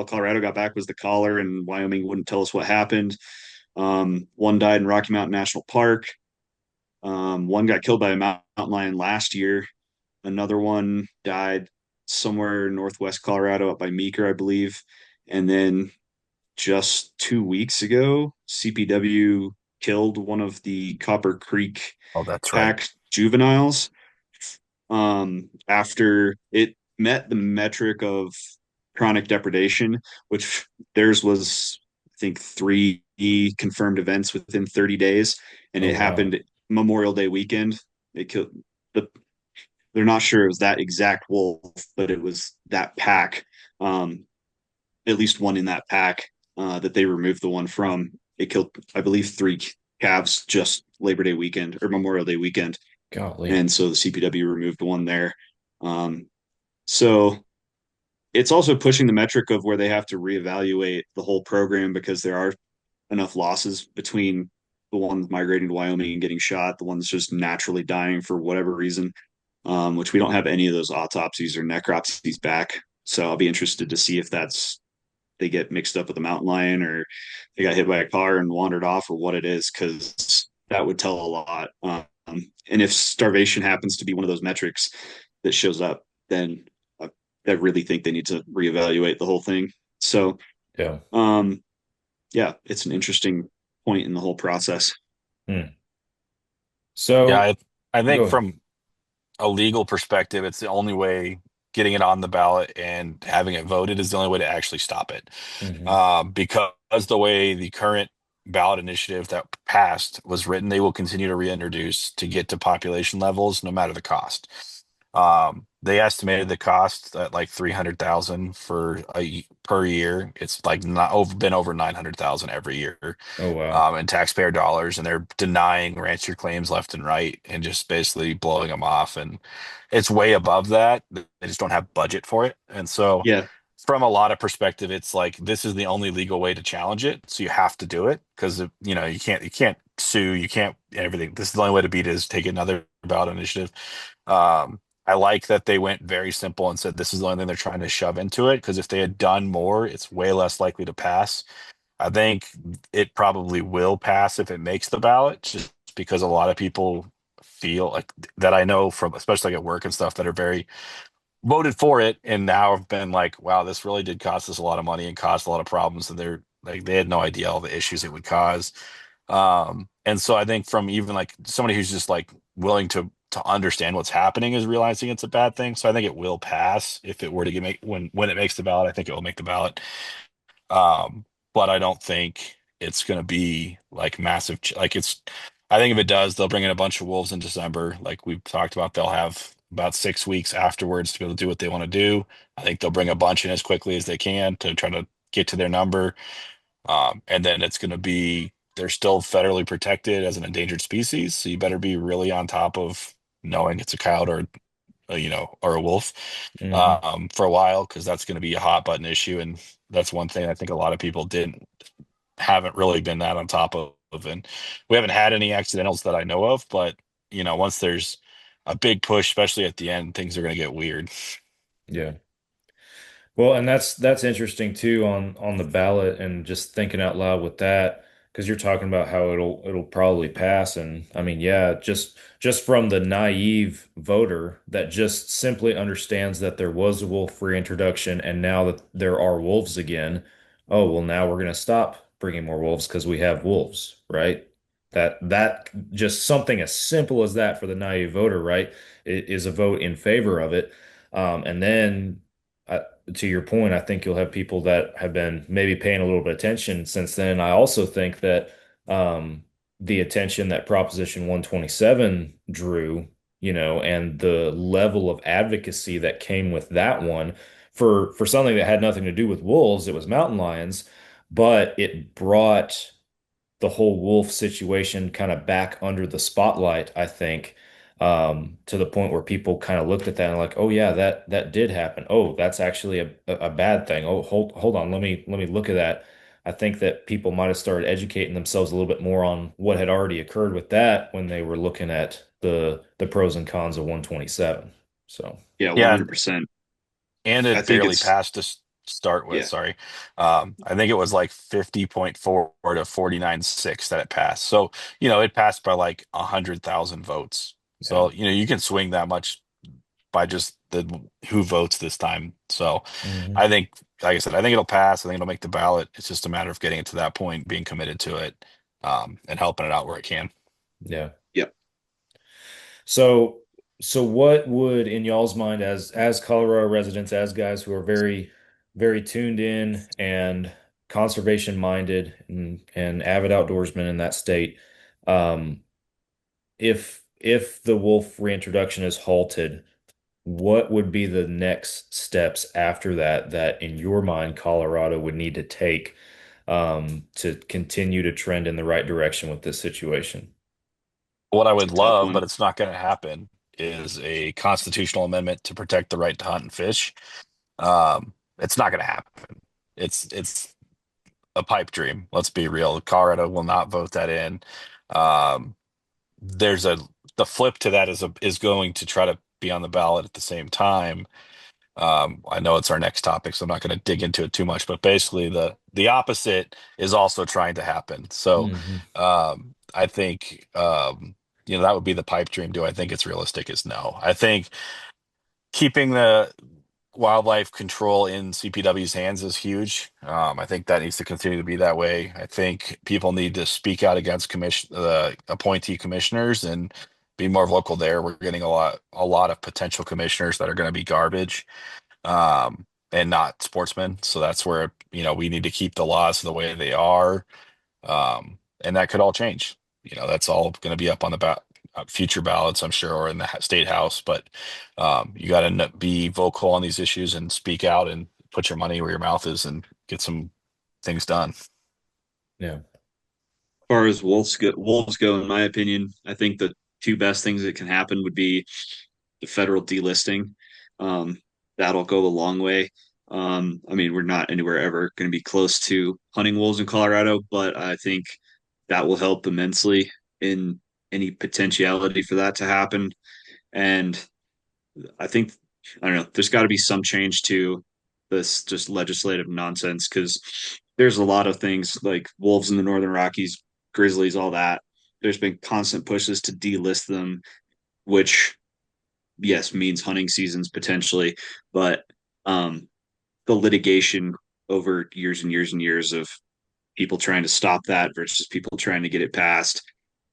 Colorado got back was the collar, and Wyoming wouldn't tell us what happened. One died in Rocky Mountain National Park. One got killed by a mountain lion last year. Another one died somewhere in northwest Colorado up by Meeker, I believe. And then just 2 weeks ago, CPW killed one of the Copper Creek Oh, that's right. pack juveniles after it met the metric of chronic depredation, which theirs was, I think, three confirmed events within 30 days. And Oh it wow. happened Memorial Day weekend. It killed the, they're not sure it was that exact wolf, but it was that pack. Um, at least one in that pack that they removed the one from. It killed, I believe, three calves just Labor Day weekend or Memorial Day weekend, Golly. and so the CPW removed one there. Um, so it's also pushing the metric of where they have to reevaluate the whole program because there are enough losses between the one migrating to Wyoming and getting shot, the one that's just naturally dying for whatever reason, which we don't have any of those autopsies or necropsies back. So I'll be interested to see if that's they get mixed up with a mountain lion or they got hit by a car and wandered off or what it is, because that would tell a lot. And if starvation happens to be one of those metrics that shows up, then I really think they need to reevaluate the whole thing. So, Yeah. yeah, it's an interesting point in the whole process. Hmm. Yeah, So I go think ahead. from a legal perspective, it's the only way getting it on the ballot and having it voted is the only way to actually stop it. Hmm. Because the way the current ballot initiative that passed was written, they will continue to reintroduce to get to population levels, no matter the cost. They estimated the cost at like 300,000 for per year. It's like not over been over 900,000 every year, Oh wow. in taxpayer dollars, and they're denying rancher claims left and right and just basically blowing them off. And it's way above that. They just don't have budget for it. And so, Yeah, from a lot of perspective, it's like this is the only legal way to challenge it. So you have to do it because you can't sue, you can't everything. This is the only way to beat it is take another ballot initiative. I like that they went very simple and said this is the only thing they're trying to shove into it, because if they had done more, it's way less likely to pass. I think it probably will pass if it makes the ballot, just because a lot of people feel like that I know from, especially like at work and stuff, that are very voted for it and now have been like, wow, this really did cost us a lot of money and caused a lot of problems. And they're like, they had no idea all the issues it would cause. And so I think from even like somebody who's just like willing to understand what's happening is realizing it's a bad thing. So I think it will pass if it were to get make when it makes the ballot. I think it will make the ballot. But I don't think it's going to be like massive. Like it's, I think if it does, they'll bring in a bunch of wolves in December. Like we've talked about, they'll have about 6 weeks afterwards to be able to do what they want to do. I think they'll bring a bunch in as quickly as they can to try to get to their number. And then it's going to be, they're still federally protected as an endangered species. So you better be really on top of knowing it's a coyote or or a wolf, Hmm. for a while, because that's going to be a hot button issue. And that's one thing I think a lot of people haven't really been that on top of. And we haven't had any accidentals that I know of, but once there's a big push, especially at the end, things are going to get weird. Yeah. Well, and that's interesting too on the ballot and just thinking out loud with that because you're talking about how it'll probably pass and I mean yeah just from the naive voter that just simply understands that there was a wolf reintroduction and now that there are wolves again, oh well now we're gonna stop bringing more wolves because we have wolves, right? That just something as simple as that for the naive voter, right, is a vote in favor of it. And then to your point, I think you'll have people that have been maybe paying a little bit of attention since then. I also think that the attention that Proposition 127 drew, and the level of advocacy that came with that one for something that had nothing to do with wolves, it was mountain lions, but it brought the whole wolf situation kind of back under the spotlight, I think, to the point where people kind of looked at that and like, oh yeah, that did happen. Oh, that's actually a bad thing. Oh, hold on, let me look at that. I think that people might have started educating themselves a little bit more on what had already occurred with that when they were looking at the pros and cons of 127. So, yeah, Yeah, 100%. and I it think barely it's passed to start with. yeah, Sorry, I think it was like 50.4 to 49.6 that it passed. So it passed by like 100,000 votes. yeah. So you can swing that much by just the who votes this time. So Hmm. I think, like I said, I think it'll pass. I think it'll make the ballot. It's just a matter of getting it to that point, being committed to it, and helping it out where it can. Yeah. yeah. So, so what would, in y'all's mind, as Colorado residents, as guys who are very, very tuned in and conservation minded and avid outdoorsmen in that state, um, if the wolf reintroduction is halted, what would be the next steps after that in your mind Colorado would need to take to continue to trend in the right direction with this situation? What I It's would a tough love, one. but it's not going to happen, is a constitutional amendment to protect the right to hunt and fish. It's not going to happen. It's a pipe dream. Let's be real. Colorado will not vote that in. Um, there's a the flip to that is going to try to be on the ballot at the same time. I know it's our next topic, so I'm not going to dig into it too much, but basically the opposite is also trying to happen. So Hmm. I think that would be the pipe dream. Do I think it's realistic? Is no. I think keeping the wildlife control in CPW's hands is huge. I think that needs to continue to be that way. I think people need to speak out against appointee commissioners and be more vocal there. We're getting a lot of potential commissioners that are going to be garbage, and not sportsmen. So that's where, we need to keep the laws the way they are. And that could all change. That's all going to be up on the future ballots, I'm sure, or in the state house. But you got to be vocal on these issues and speak out and put your money where your mouth is and get some things done. Yeah. Far as wolves go, in my opinion, I think the two best things that can happen would be the federal delisting. Um, that'll go a long way. I mean, we're not anywhere ever going to be close to hunting wolves in Colorado, but I think that will help immensely in any potentiality for that to happen. And I think, I don't know, there's got to be some change to this just legislative nonsense because there's a lot of things like wolves in the Northern Rockies, grizzlies, all that. There's been constant pushes to delist them, which, yes, means hunting seasons potentially, but um, the litigation over years and years and years of people trying to stop that versus people trying to get it passed,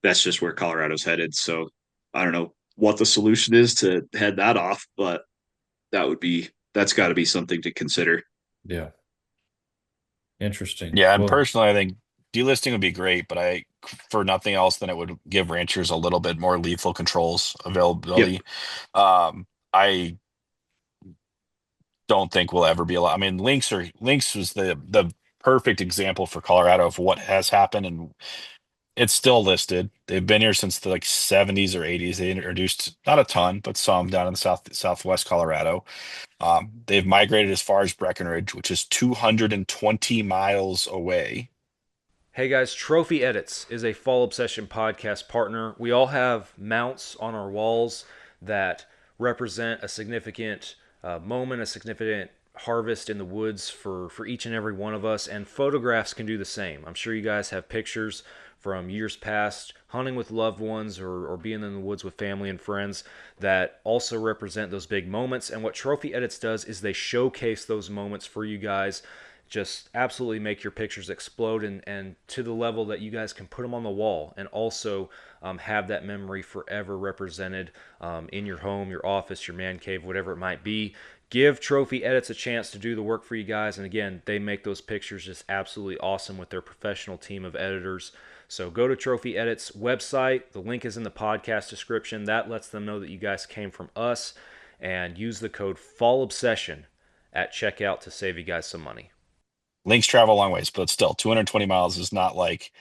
that's just where Colorado's headed. So I don't know what the solution is to head that off, but that's got to be something to consider. Yeah. Interesting. Yeah, and Well, personally, I think delisting would be great, but for nothing else than it would give ranchers a little bit more lethal controls Yep. availability. I don't think we'll ever be allowed. I mean, lynx was the perfect example for Colorado of what has happened, and it's still listed. They've been here since the like 70s or 80s. They introduced not a ton, but some down in the southwest Colorado. They've migrated as far as Breckenridge, which is 220 miles away. Hey guys, Trophy Edits is a Fall Obsession podcast partner. We all have mounts on our walls that represent a significant moment, a significant harvest in the woods for each and every one of us, and photographs can do the same. I'm sure you guys have pictures from years past, hunting with loved ones or being in the woods with family and friends that also represent those big moments. And what Trophy Edits does is they showcase those moments for you guys, just absolutely make your pictures explode, and to the level that you guys can put them on the wall and also have that memory forever represented in your home, your office, your man cave, whatever it might be. Give Trophy Edits a chance to do the work for you guys. And again, they make those pictures just absolutely awesome with their professional team of editors. So go to Trophy Edits website. The link is in the podcast description. That lets them know that you guys came from us. And use the code FALLOBSESSION at checkout to save you guys some money. Links travel a long ways, but still 220 miles is not like,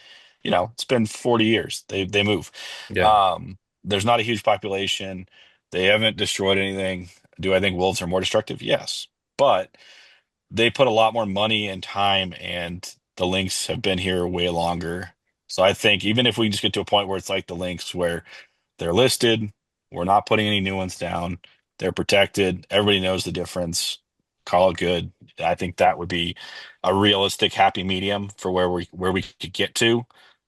it's been 40 years. They move. yeah. There's not a huge population. They haven't destroyed anything. Do I think wolves are more destructive? Yes. But they put a lot more money and time, and the Lynx have been here way longer. So I think even if we just get to a point where it's like the Lynx, where they're listed, we're not putting any new ones down, they're protected, everybody knows the difference, call it good. I think that would be a realistic happy medium for where we could get to.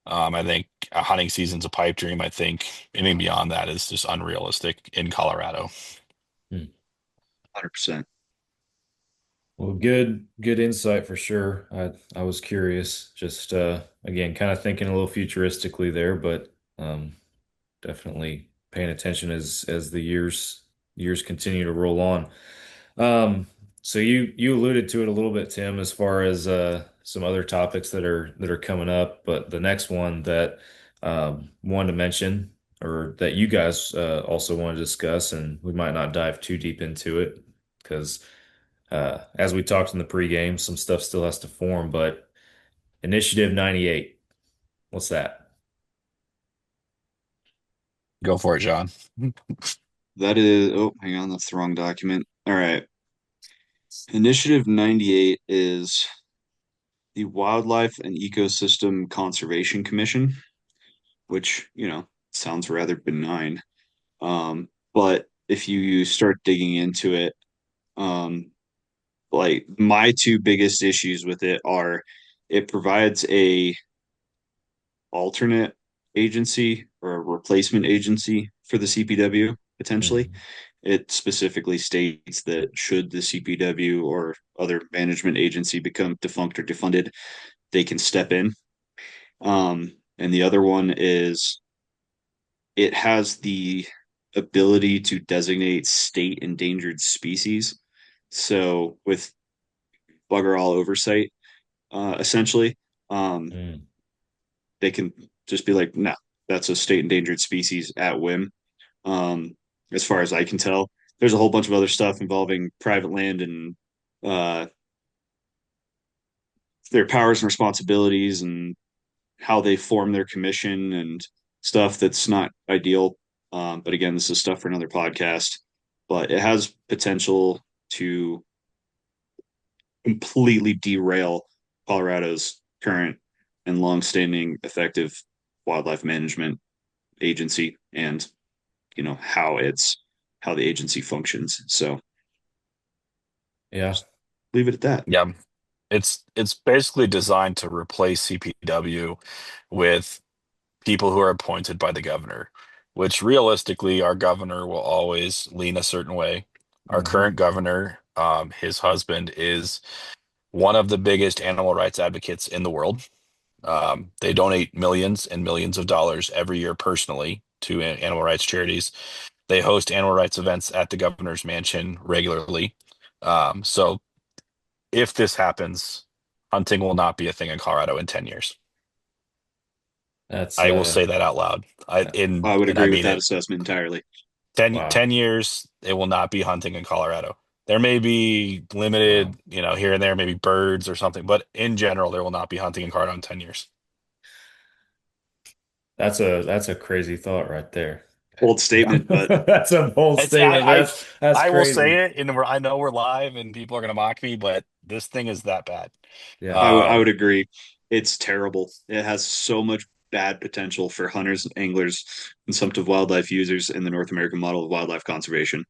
I think a hunting season's a pipe dream. I think anything beyond that is just unrealistic in Colorado. Hmm. 100%. Well, good insight for sure. I was curious, just again, kind of thinking a little futuristically there, but definitely paying attention as the years continue to roll on. So you alluded to it a little bit, Tim, as far as some other topics that are coming up, but the next one that wanted to mention, or that you guys also want to discuss, and we might not dive too deep into it because as we talked in the pregame, some stuff still has to form, but Initiative 98, what's that? Go for it, John. That is, oh, hang on, that's the wrong document. All right. Initiative 98 is the Wildlife and Ecosystem Conservation Commission. which, sounds rather benign. But if you start digging into it, um, like my two biggest issues with it are it provides a alternate agency or a replacement agency for the CPW potentially. Mhm. It specifically states that should the CPW or other management agency become defunct or defunded, they can step in. And the other one is it has the ability to designate state endangered species. So with bugger all oversight, essentially, um, Mm. they can just be like, no, that's a state endangered species at whim. Um, as far as I can tell, there's a whole bunch of other stuff involving private land and uh, their powers and responsibilities and how they form their commission and stuff that's not ideal. But again, this is stuff for another podcast. But it has potential to completely derail Colorado's current and longstanding effective wildlife management agency and how the agency functions. So Yeah. just leave it at that. Yeah. It's basically designed to replace CPW with people who are appointed by the governor, which realistically our governor will always lean a certain way. Our Hmm. current governor, his husband is one of the biggest animal rights advocates in the world. They donate millions and millions of dollars every year personally to animal rights charities. They host animal rights events at the governor's mansion regularly. So if this happens, hunting will not be a thing in Colorado in 10 years. That's I will say that out loud. I in I would and I agree with mean that it. assessment entirely. 10, wow. 10 years, it will not be hunting in Colorado. There may be Wow. limited, here and there, maybe birds or something, but in general, there will not be hunting in Colorado in 10 years. That's a crazy thought right there. Bold statement, but That's a bold It's statement, but that's I will crazy. say it, and I know we're live and people are going to mock me, but this thing is that bad. Yeah. I would Um, agree. It's terrible. It has so much bad potential for hunters, anglers, consumptive wildlife users in the North American model of wildlife conservation.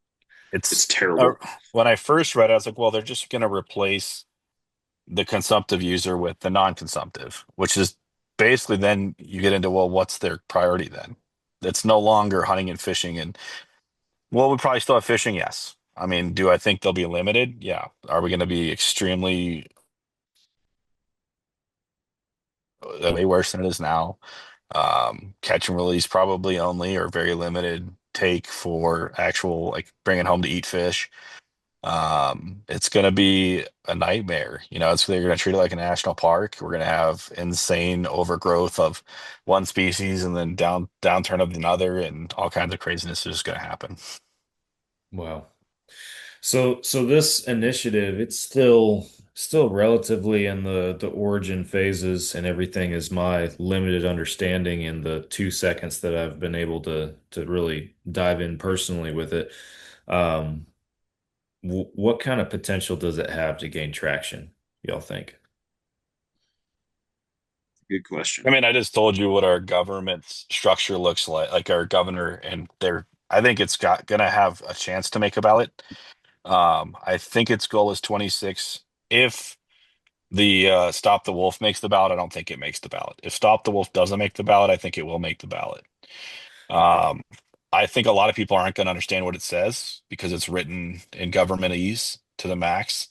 It's it's terrible. when I first read it, I was like, well, they're just going to replace the consumptive user with the non-consumptive, which is basically then you get into, well, what's their priority then? It's no longer hunting and fishing. And well, we probably still have fishing, yes. I mean, do I think they'll be limited? Yeah. Are we going to be extremely way worse than it is now? Catch and release probably only or very limited take for actual like bringing home to eat fish. It's going to be a nightmare. It's they're going to treat it like a national park. We're going to have insane overgrowth of one species and then downturn of another, and all kinds of craziness is just going to happen. Wow. So this initiative, it's still relatively in the origin phases, and everything is my limited understanding in the 2 seconds that I've been able to really dive in personally with it. Um, what kind of potential does it have to gain traction, y'all think? Good I question. mean, I just told you what our government structure looks like our governor, and I think it's gonna have a chance to make a ballot. I think its goal is 26. If the Stop the Wolf makes the ballot, I don't think it makes the ballot. If Stop the Wolf doesn't make the ballot, I think it will make the ballot. Um, I think a lot of people aren't going to understand what it says because it's written in governmentese to the max.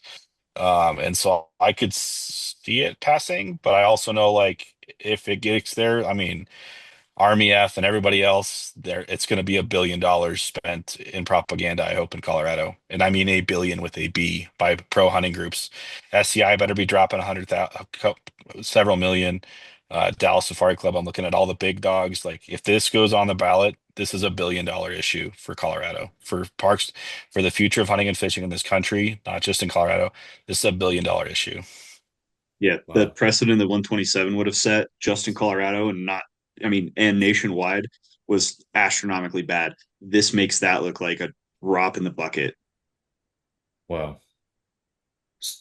And so I could see it passing, but I also know like if it gets there, I mean, Army F and everybody else, there it's going to be $1 billion spent in propaganda, I hope, in Colorado. And I mean a billion with a B by pro hunting groups. SCI better be dropping 100,000, several million. Dallas Safari Club, I'm looking at all the big dogs. Like if this goes on the ballot, this is $1 billion issue for Colorado, for parks, for the future of hunting and fishing in this country, not just in Colorado. This is $1 billion issue. Yeah, the Wow. precedent that 127 would have set just in Colorado and not, I mean, and nationwide was astronomically bad. This makes that look like a drop in the bucket. Wow.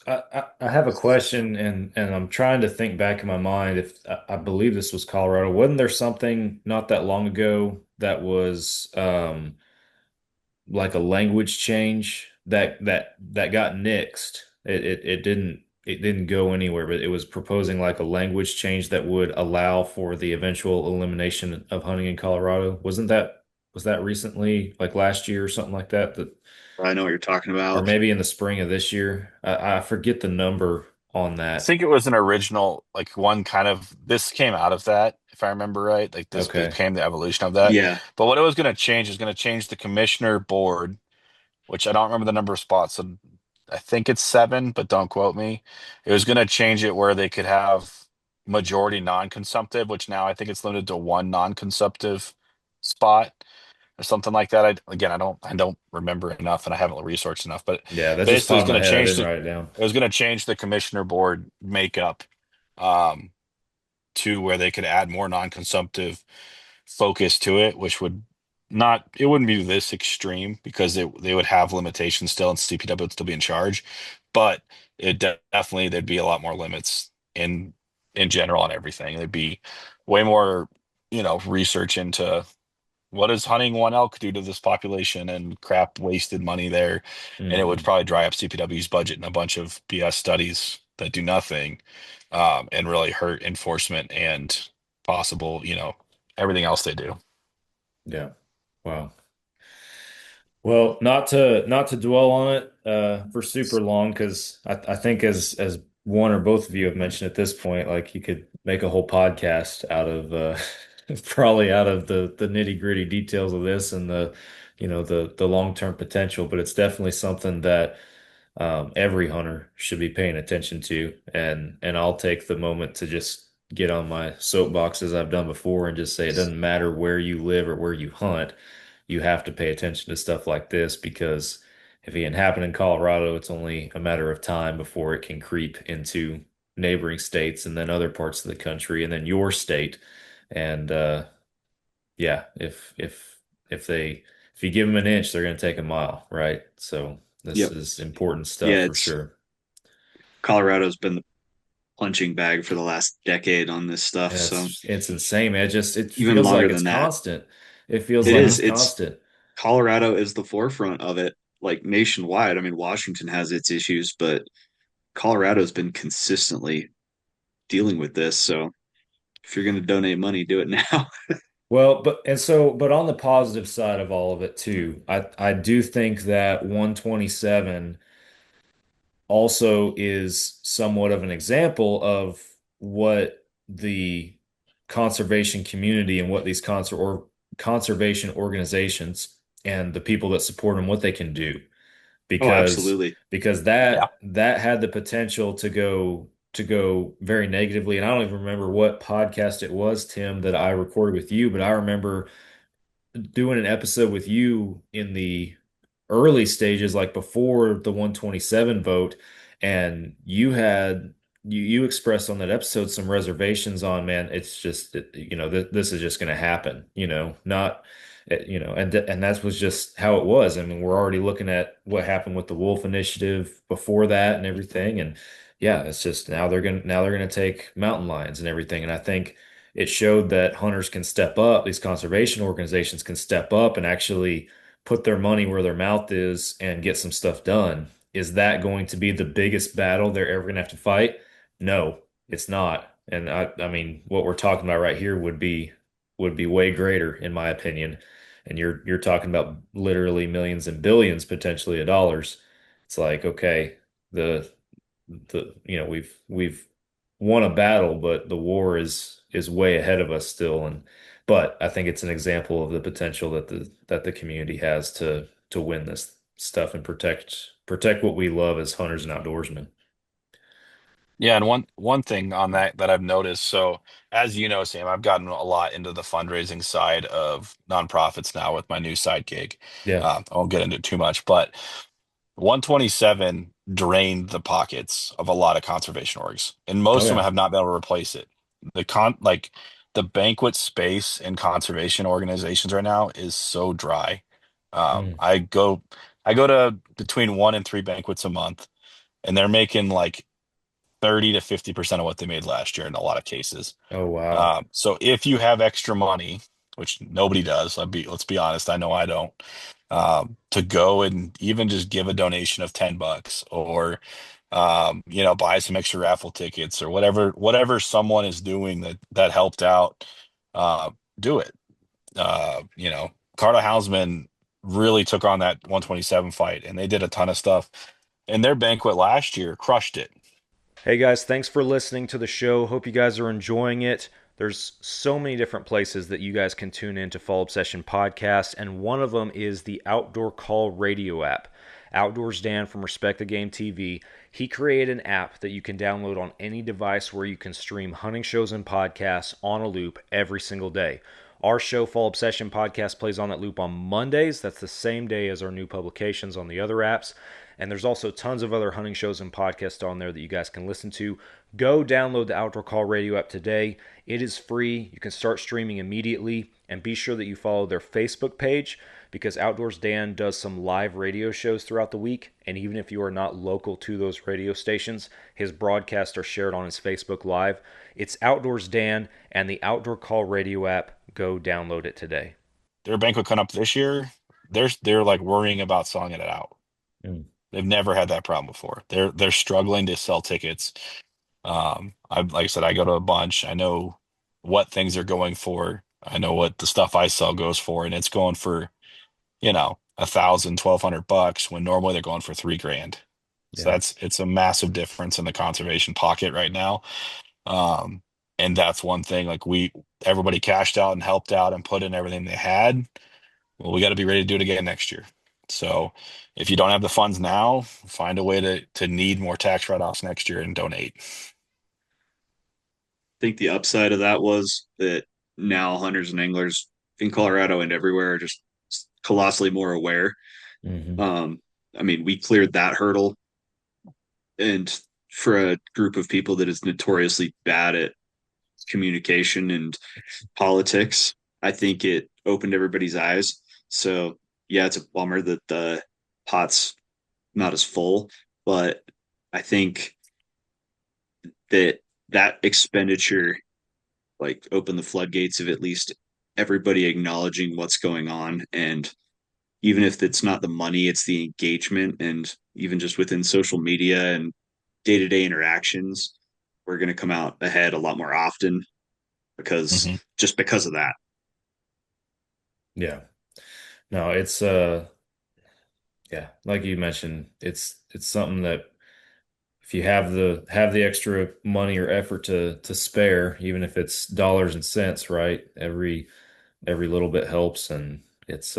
I have a question, and I'm trying to think back in my mind if I believe this was Colorado. Wasn't there something not that long ago that was like a language change that got nixed? It didn't go anywhere, but it was proposing like a language change that would allow for the eventual elimination of hunting in Colorado. Wasn't that was that recently, like last year or something like that? That I know what you're talking or about. maybe in the spring of this year. I forget the number on I that. think it was an original, like one kind of this came out of that, if I remember right. Like this Okay. became the evolution of that. Yeah, But what it was going to change is going to change the commissioner board, which I don't remember the number of spots. So I think it's seven, but don't quote me. It was going to change it where they could have majority non-consumptive, which now I think it's limited to one non-consumptive spot or something like that. Again, I don't remember enough, and I haven't researched enough. But Yeah, that just basically, popped it's in my going to head. I change didn't the write it down. it was going to change the commissioner board makeup um, to where they could add more non-consumptive focus to it, which would not it wouldn't be this extreme because they would have limitations still, and CPW would still be in charge, but definitely there'd be a lot more limits in general on everything. There'd be way more, research into what does hunting one elk do to this population and crap wasted money there, and it would Hmm. probably dry up CPW's budget and a bunch of BS studies that do nothing, and really hurt enforcement and possible, everything else they do. Yeah. Wow. Well, not to dwell on it for super long, because I think as one or both of you have mentioned at this point, like you could make a whole podcast out of probably out of the nitty-gritty details of this and the long-term potential. But it's definitely something that every hunter should be paying attention to. And I'll take the moment to just get on my soapbox as I've done before and just say it doesn't matter where you live or where you hunt, you have to pay attention to stuff like this, because if it can happen in Colorado, it's only a matter of time before it can creep into neighboring states and then other parts of the country and then your state. And yeah, if you give them an inch, they're going to take a mile, right? So this yep, is important stuff yeah. for It's sure. Colorado's been the punching bag for the last decade on this stuff. And So it's insane, man. It even feels like longer it's than that, constant. It feels it like is. it's It's constant. Colorado is the forefront of it, like nationwide. I mean, Washington has its issues, but Colorado's been consistently dealing with this. So if you're going to donate money, do it now. Well, but on the positive side of all of it too, I do think that 127 also is somewhat of an example of what the conservation community and what these conservation organizations and the people that support them, what they can do, Oh, because absolutely. Yeah. that had the potential to go very negatively. And I don't even remember what podcast it was, Tim, that I recorded with you, but I remember doing an episode with you in the early stages, like before the 127 vote, and you expressed on that episode some reservations on, man, it's just this is just going to happen, not and that was just how it was. I mean, we're already looking at what happened with the Wolf Initiative before that and everything, and yeah, it's just now they're gonna take mountain lions and everything, and I think it showed that hunters can step up, these conservation organizations can step up and actually put their money where their mouth is and get some stuff done. Is that going to be the biggest battle they're ever going to have to fight? No, it's not. And I mean, what we're talking about right here would be way greater, in my opinion. And you're talking about literally millions and billions potentially of dollars. It's like, okay, the we've won a battle, but the war is way ahead of us still. And but I think it's an example of the potential that the community has to win this stuff and protect what we love as hunters and outdoorsmen. Yeah, and one thing on that I've noticed, so as you know, Sam, I've gotten a lot into the fundraising side of nonprofits now with my new side gig. Yeah. I won't get into it too much, but 127 drained the pockets of a lot of conservation orgs, and Oh most of them yeah. have not been able to replace it. Like the banquet space in conservation organizations right now is so dry. Mm. I go to between one and three banquets a month. and they're making like 30 to 50% of what they made last year in a lot of cases. Oh, wow. So if you have extra money, which nobody does, let's be honest, I know I don't, to go and even just give a donation of $10 or buy some extra raffle tickets or whatever someone is doing that helped out, uh, do it. Carter Housman really took on that 127 fight, and they did a ton of stuff. And their banquet last year crushed it. Hey guys, thanks for listening to the show. Hope you guys are enjoying it. There's so many different places that you guys can tune in to Fall Obsession Podcast, and one of them is the Outdoor Call Radio app. Outdoors Dan from Respect the Game TV, he created an app that you can download on any device where you can stream hunting shows and podcasts on a loop every single day. Our show, Fall Obsession Podcast, plays on that loop on Mondays. That's the same day as our new publications on the other apps. And there's also tons of other hunting shows and podcasts on there that you guys can listen to. Go download the Outdoor Call Radio app today. It is free. You can start streaming immediately. And be sure that you follow their Facebook page, because Outdoors Dan does some live radio shows throughout the week. And even if you are not local to those radio stations, his broadcasts are shared on his Facebook Live. It's Outdoors Dan and the Outdoor Call Radio app. Go download it today. Their banquet coming up this year, they're like worrying about selling it out. Mm. They've never had that problem before. They're struggling to sell tickets. Like I said, I go to a bunch. I know what things are going for. I know what the stuff I sell goes for, and it's going for, $1,000, $1,200 when normally they're going for $3,000. So Yeah. it's a massive difference in the conservation pocket right now. And that's one thing, like everybody cashed out and helped out and put in everything they had. Well, we got to be ready to do it again next year. So if you don't have the funds now, find a way to need more tax write-offs next year and donate. Think the upside of that was that now hunters and anglers in Colorado and everywhere are just colossally more aware. Hmm. I mean, we cleared that hurdle, and for a group of people that is notoriously bad at communication and politics, I think it opened everybody's eyes. So yeah, it's a bummer that the pot's not as full, but I think that expenditure like opened the floodgates of at least everybody acknowledging what's going on. And even if it's not the money, it's the engagement, and even just within social media and day-to-day interactions, we're going to come out ahead a lot more often because Mhm. just because of that. Yeah. No, it's yeah, like you mentioned, it's something that if you have the extra money or effort to spare, even if it's dollars and cents, right? Every little bit helps, and it's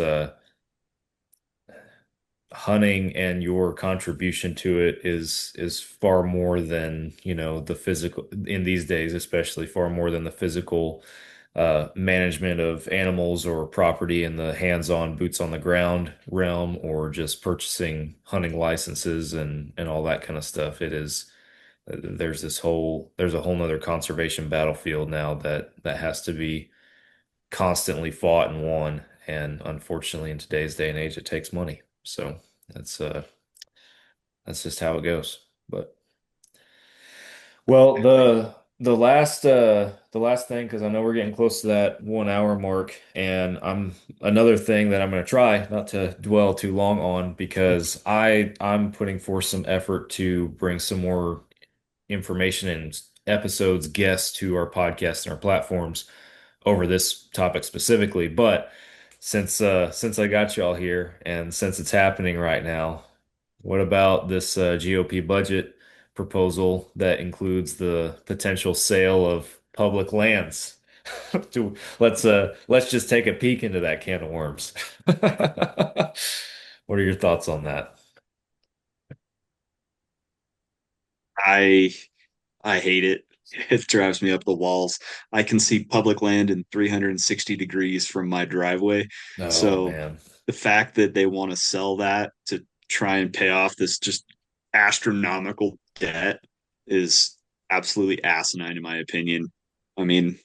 hunting and your contribution to it is far more than, the physical in these days, especially far more than the physical management of animals or property in the hands-on boots on the ground realm, or just purchasing hunting licenses and all that kind of stuff. It is there's a whole nother conservation battlefield now that has to be constantly fought and won. And unfortunately, in today's day and age, it takes money. So that's uh that's just how it goes. But well, the last thing, because I know we're getting close to that 1 hour mark, and I'm another thing that I'm going to try not to dwell too long on, because I'm putting forth some effort to bring some more information and episodes, guests to our podcast and our platforms over this topic specifically. But since I got y'all here, and since it's happening right now, what about this GOP budget proposal that includes the potential sale of public lands? Let's just take a peek into that can of worms. What are your thoughts on that? I I hate it. It drives me up the walls. I can see public land in 360 degrees from my driveway. Oh So man. the fact that they want to sell that to try and pay off this just astronomical debt is absolutely asinine, in my opinion. I mean,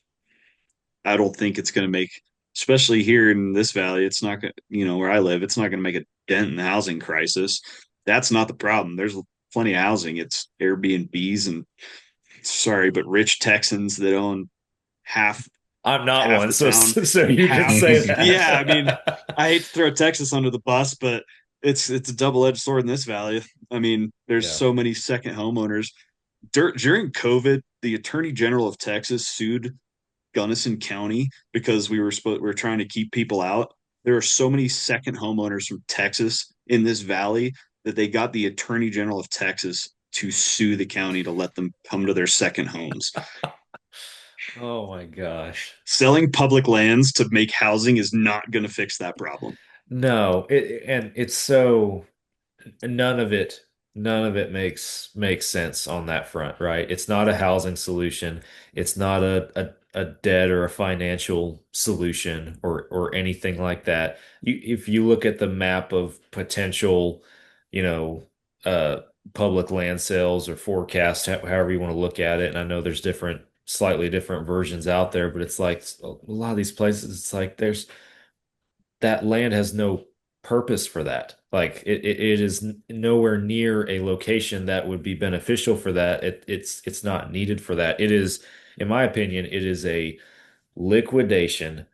I don't think it's going to make, especially here in this valley, it's not going to, where I live, it's not going to make a dent in the housing crisis. That's not the problem. There's plenty of housing. It's Airbnbs and sorry, but rich Texans that own half I'm not half one, the so town. so you can Half, say yeah. I mean, that. I hate to throw Texas under the bus, but it's a double edged sword in this valley. I mean, there's Yeah. so many second homeowners. During COVID, the Attorney General of Texas sued Gunnison County because we were trying to keep people out. There are so many second homeowners from Texas in this valley that they got the Attorney General of Texas to sue the county to let them come to their second homes. Oh my gosh. Selling public lands to make housing is not going to fix that problem. No, and it's so none of it makes sense on that front, right? It's not a housing solution. It's not a debt or a financial solution or anything like that. If you look at the map of potential, you know, uh public land sales or forecast, however you want to look at it, and I know there's slightly different versions out there, but it's like a lot of these places, it's like that land has no purpose for that. Like it is nowhere near a location that would be beneficial for that. It's not needed for that. It is, in my opinion, it is a liquidation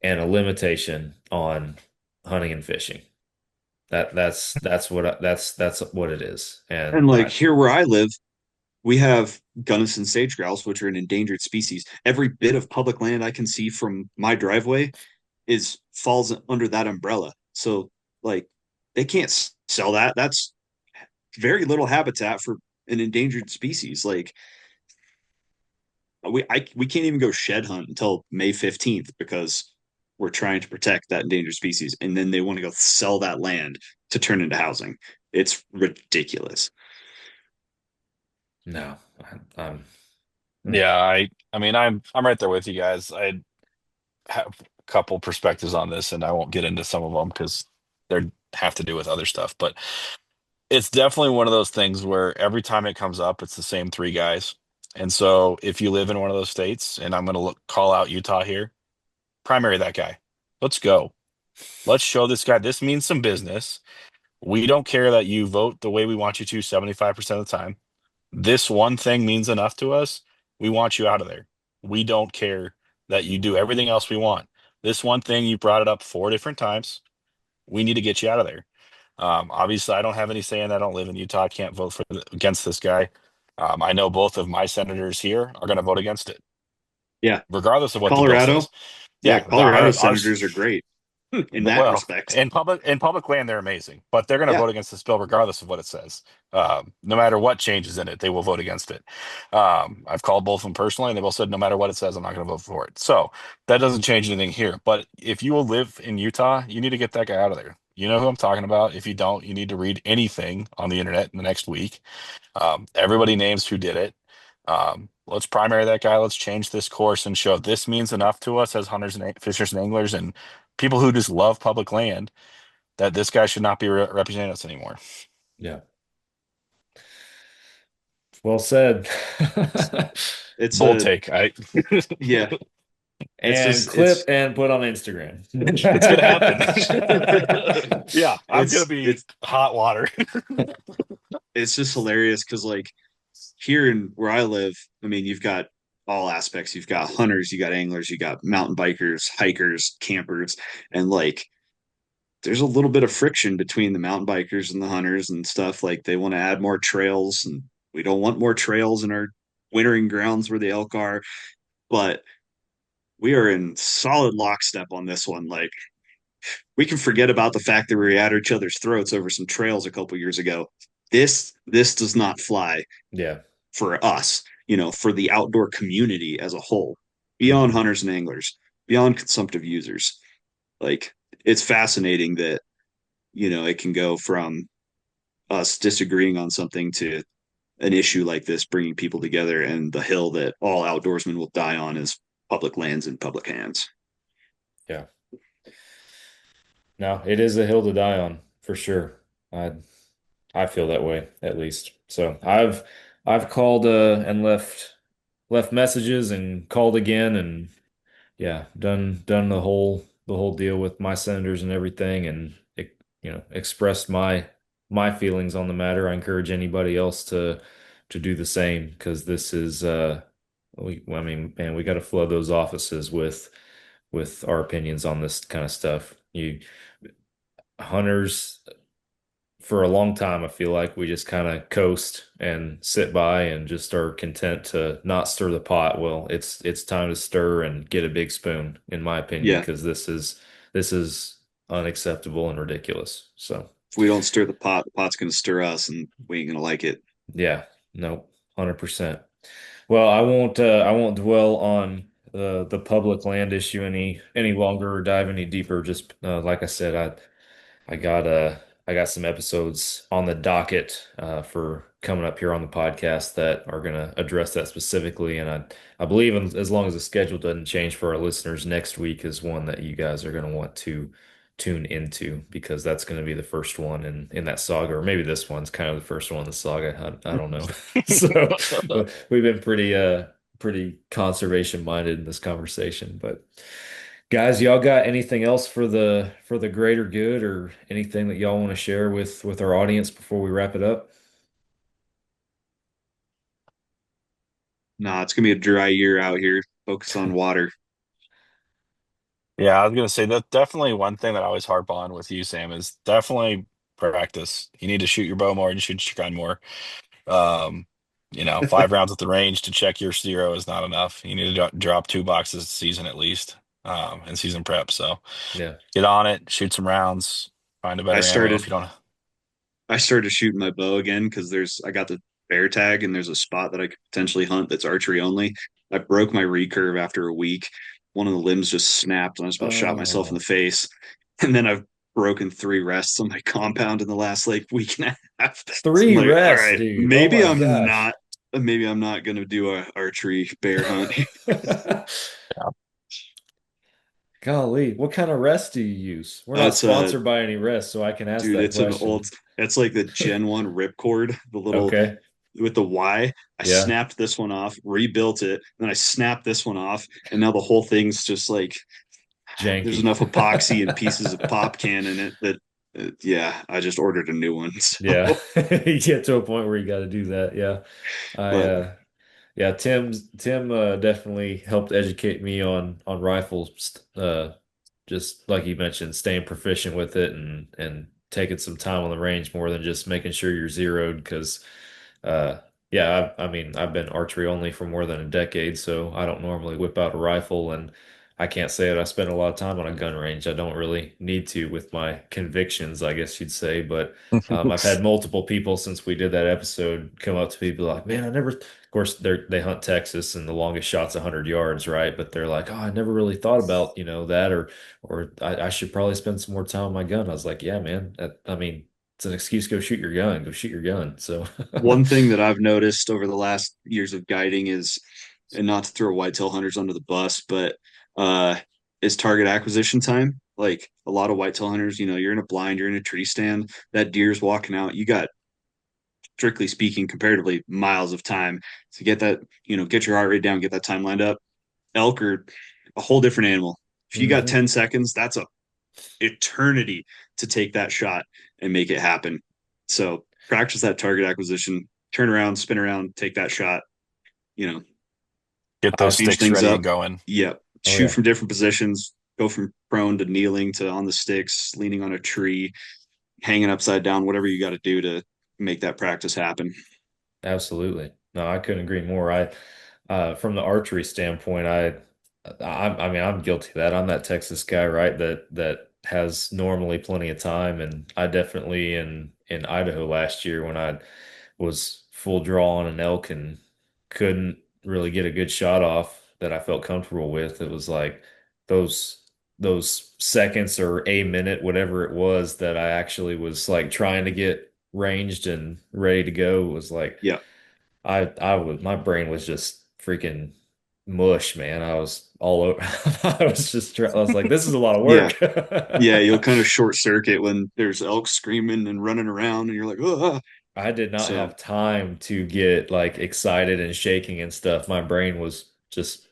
and a limitation on hunting and fishing. That's what it is. And And like I here where I live, we have Gunnison sage grouse, which are an endangered species. Every bit of public land I can see from my driveway is falls under that umbrella. So like they can't sell that. That's very little habitat for an endangered species. Like we can't even go shed hunt until May 15th because we're trying to protect that endangered species. And then they want to go sell that land to turn into housing. It's ridiculous. no, I'm Yeah, I mean I'm right there with you guys. I have a couple perspectives on this, and I won't get into some of them because they have to do with other stuff. But it's definitely one of those things where every time it comes up, it's the same three guys. And so if you live in one of those states, and I'm going to call out Utah here, primary that guy. Let's go. Let's show this guy this means some business. We don't care that you vote the way we want you to 75% of the time. This one thing means enough to us. We want you out of there. We don't care that you do everything else we want. This one thing, you brought it up 4 different times. We need to get you out of there. Obviously, I don't have any say in that. I don't live in Utah. I can't vote against this guy. I know both of my senators here are going to vote against it, Yeah. regardless of what the bill Colorado. says. Yeah, Yeah, Colorado senators are great in that well, respect. in public land, they're amazing, but they're going to Yeah. vote against this bill regardless of what it says. No matter what changes in it, they will vote against it. I've called both of them personally, and they both said no matter what it says, I'm not going to vote for it. So that doesn't change anything here. But if you will live in Utah, you need to get that guy out of there. You know who I'm talking about. If you don't, you need to read anything on the internet in the next week. Everybody names who did it. Let's primary that guy. Let's change this course and show this means enough to us as hunters and fishers and anglers and people who just love public land that this guy should not be representing us anymore. yeah. Well said. It's Bold a take. yeah. It's And just clip and put on Instagram. It's gonna happen. Yeah, I'm gonna be it's hot water. it's just hilarious because like here in where I live, I mean, you've got all aspects. You've got hunters, you got anglers, you got mountain bikers, hikers, campers, and like there's a little bit of friction between the mountain bikers and the hunters and stuff. Like they want to add more trails, and we don't want more trails in our wintering grounds where the elk are. But we are in solid lockstep on this one. Like we can forget about the fact that we were at each other's throats over some trails a couple years ago. This does not fly Yeah. for us, for the outdoor community as a whole, beyond hunters and anglers, beyond consumptive users. Like it's fascinating that, it can go from us disagreeing on something to an issue like this, bringing people together, and the hill that all outdoorsmen will die on is public lands in public hands. Yeah. No, it is a hill to die on for sure. I feel that way at least. So I've called and left messages and called again and yeah, done the whole deal with my senators and everything and expressed my feelings on the matter. I encourage anybody else to do the same because this is I mean, man, we got to flood those offices with our opinions on this kind of stuff. You hunters for a long time, I feel like we just kind of coast and sit by and just are content to not stir the pot. Well, it's time to stir and get a big spoon, in my opinion, Yeah. because this is unacceptable and ridiculous. So If we don't stir the pot, the pot's going to stir us and we ain't going to like it. yeah, no, 100%. Well, I won't dwell on the public land issue any longer or dive any deeper. Just like I said, I got I got some episodes on the docket for coming up here on the podcast that are going to address that specifically, and I believe as long as the schedule doesn't change for our listeners, next week is one that you guys are going to want to tune into because that's going to be the first one in that saga, or maybe this one's kind of the first one in the saga. I don't know. So we've been pretty conservation minded in this conversation, but. Guys, y'all got anything else for the greater good or anything that y'all want to share with our audience before we wrap it up? Nah, it's going to be a dry year out here. Focus on water. Yeah, I was gonna say that definitely one thing that I always harp on with you, Sam, is definitely practice. You need to shoot your bow more and shoot your gun more. Um, 5 rounds at the range to check your zero is not enough. You need to drop 2 boxes a season at least, in season prep. So Yeah. get on it, shoot some rounds, find a I better ammo if started you don't. I started shooting my bow again because I got the bear tag and there's a spot that I could potentially hunt that's archery only. I broke my recurve after a week. One of the limbs just snapped and I was about to shot myself in the Oh, face. And then I've broken 3 rests on my compound in the last like week and a half. So I'm three like, all rests, right, dude. Oh my gosh. maybe I'm not gonna do a archery bear hunt. Golly, what kind of rest do you use? We're not It's a sponsored by any rest, so I can ask dude, that it's an question. old it's like the Gen 1 ripcord, the little Okay. with the Y. I Yeah. snapped this one off, rebuilt it, then I snapped this one off, and now the whole thing's just like there's Janky. enough epoxy and pieces of pop can in it that yeah, I just ordered a new one. Yeah. So, You get to a point where you got to do that. Yeah. I but Yeah, Tim definitely helped educate me on rifles. Just like you mentioned, staying proficient with it and taking some time on the range more than just making sure you're zeroed. Because, uh, yeah, I mean, I've been archery only for more than a decade, so I don't normally whip out a rifle, and I can't say that I spend a lot of time on a gun range. I don't really need to with my convictions, I guess you'd say, but. I've had multiple people since we did that episode come up to me, be like, "Man, I never." Of course, they hunt Texas, and the longest shot's 100 yards, right? But they're like, "Oh, I never really thought about that, or I should probably spend some more time on my gun." I was like, "Yeah, man. I mean, it's an excuse. Go shoot your gun. Go shoot your gun." So, one thing that I've noticed over the last years of guiding is, and not to throw whitetail hunters under the bus, but uh, is target acquisition time. Like a lot of whitetail hunters, you're in a blind, you're in a tree stand, that deer's walking out, you got strictly speaking, comparatively miles of time to get that, get your heart rate down, get that time lined up. Elk are a whole different animal. If you got hmm 10 seconds, that's a eternity to take that shot and make it happen. So practice that target acquisition, turn around, spin around, take that shot, you know, Get those change sticks things ready up. and going. Yep. Oh Shoot yeah, from different positions, go from prone to kneeling to on the sticks, leaning on a tree, hanging upside down, whatever you got to do to make that practice happen. absolutely. No, I couldn't agree more. From the archery standpoint, I mean, I'm guilty of that. I'm that Texas guy, right? That has normally plenty of time, and I definitely in Idaho last year when I was full draw on an elk and couldn't really get a good shot off that I felt comfortable with. It was like those those seconds or a minute, whatever it was, that I actually was like trying to get ranged and ready to go was like Yeah. I was my brain was just freaking mush, man. I was all over. I was like, this is a lot of Yeah. work. Yeah. You'll kind of short circuit when there's elk screaming and running around and you're like, oh, I did not so have time to get like excited and shaking and stuff. My brain was just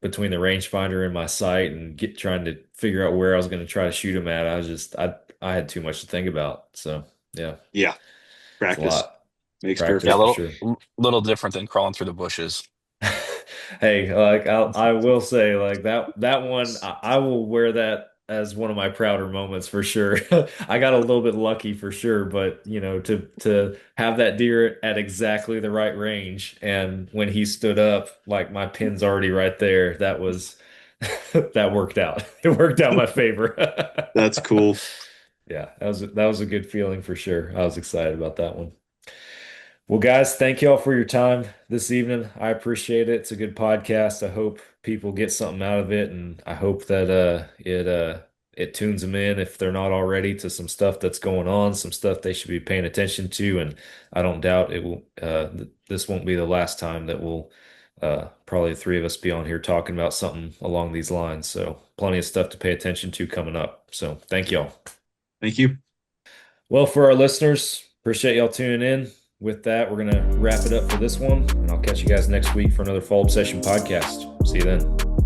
between the rangefinder and my sight and trying to figure out where I was going to try to shoot him at. I had too much to think about. So Yeah, Yeah, it's a practice lot. makes Practice Yeah, a perfect. for little sure. little different than crawling through the bushes. Hey, like I will say, like that one, I will wear that as one of my prouder moments for sure. I got a little bit lucky for sure, but to have that deer at exactly the right range, and when he stood up, like my pin's already right there. That was that worked out. It worked out my favor. That's cool. Yeah, that was a good feeling for sure. I was excited about that one. Well, guys, thank y'all for your time this evening. I appreciate it. It's a good podcast. I hope people get something out of it, and I hope that it tunes them in if they're not already to some stuff that's going on, some stuff they should be paying attention to. And I don't doubt it will. This won't be the last time that we'll probably the three of us be on here talking about something along these lines. So plenty of stuff to pay attention to coming up. So thank y'all. Thank you. Well, for our listeners, appreciate y'all tuning in. With that, we're going to wrap it up for this one, and I'll catch you guys next week for another Fall Obsession podcast. See you then.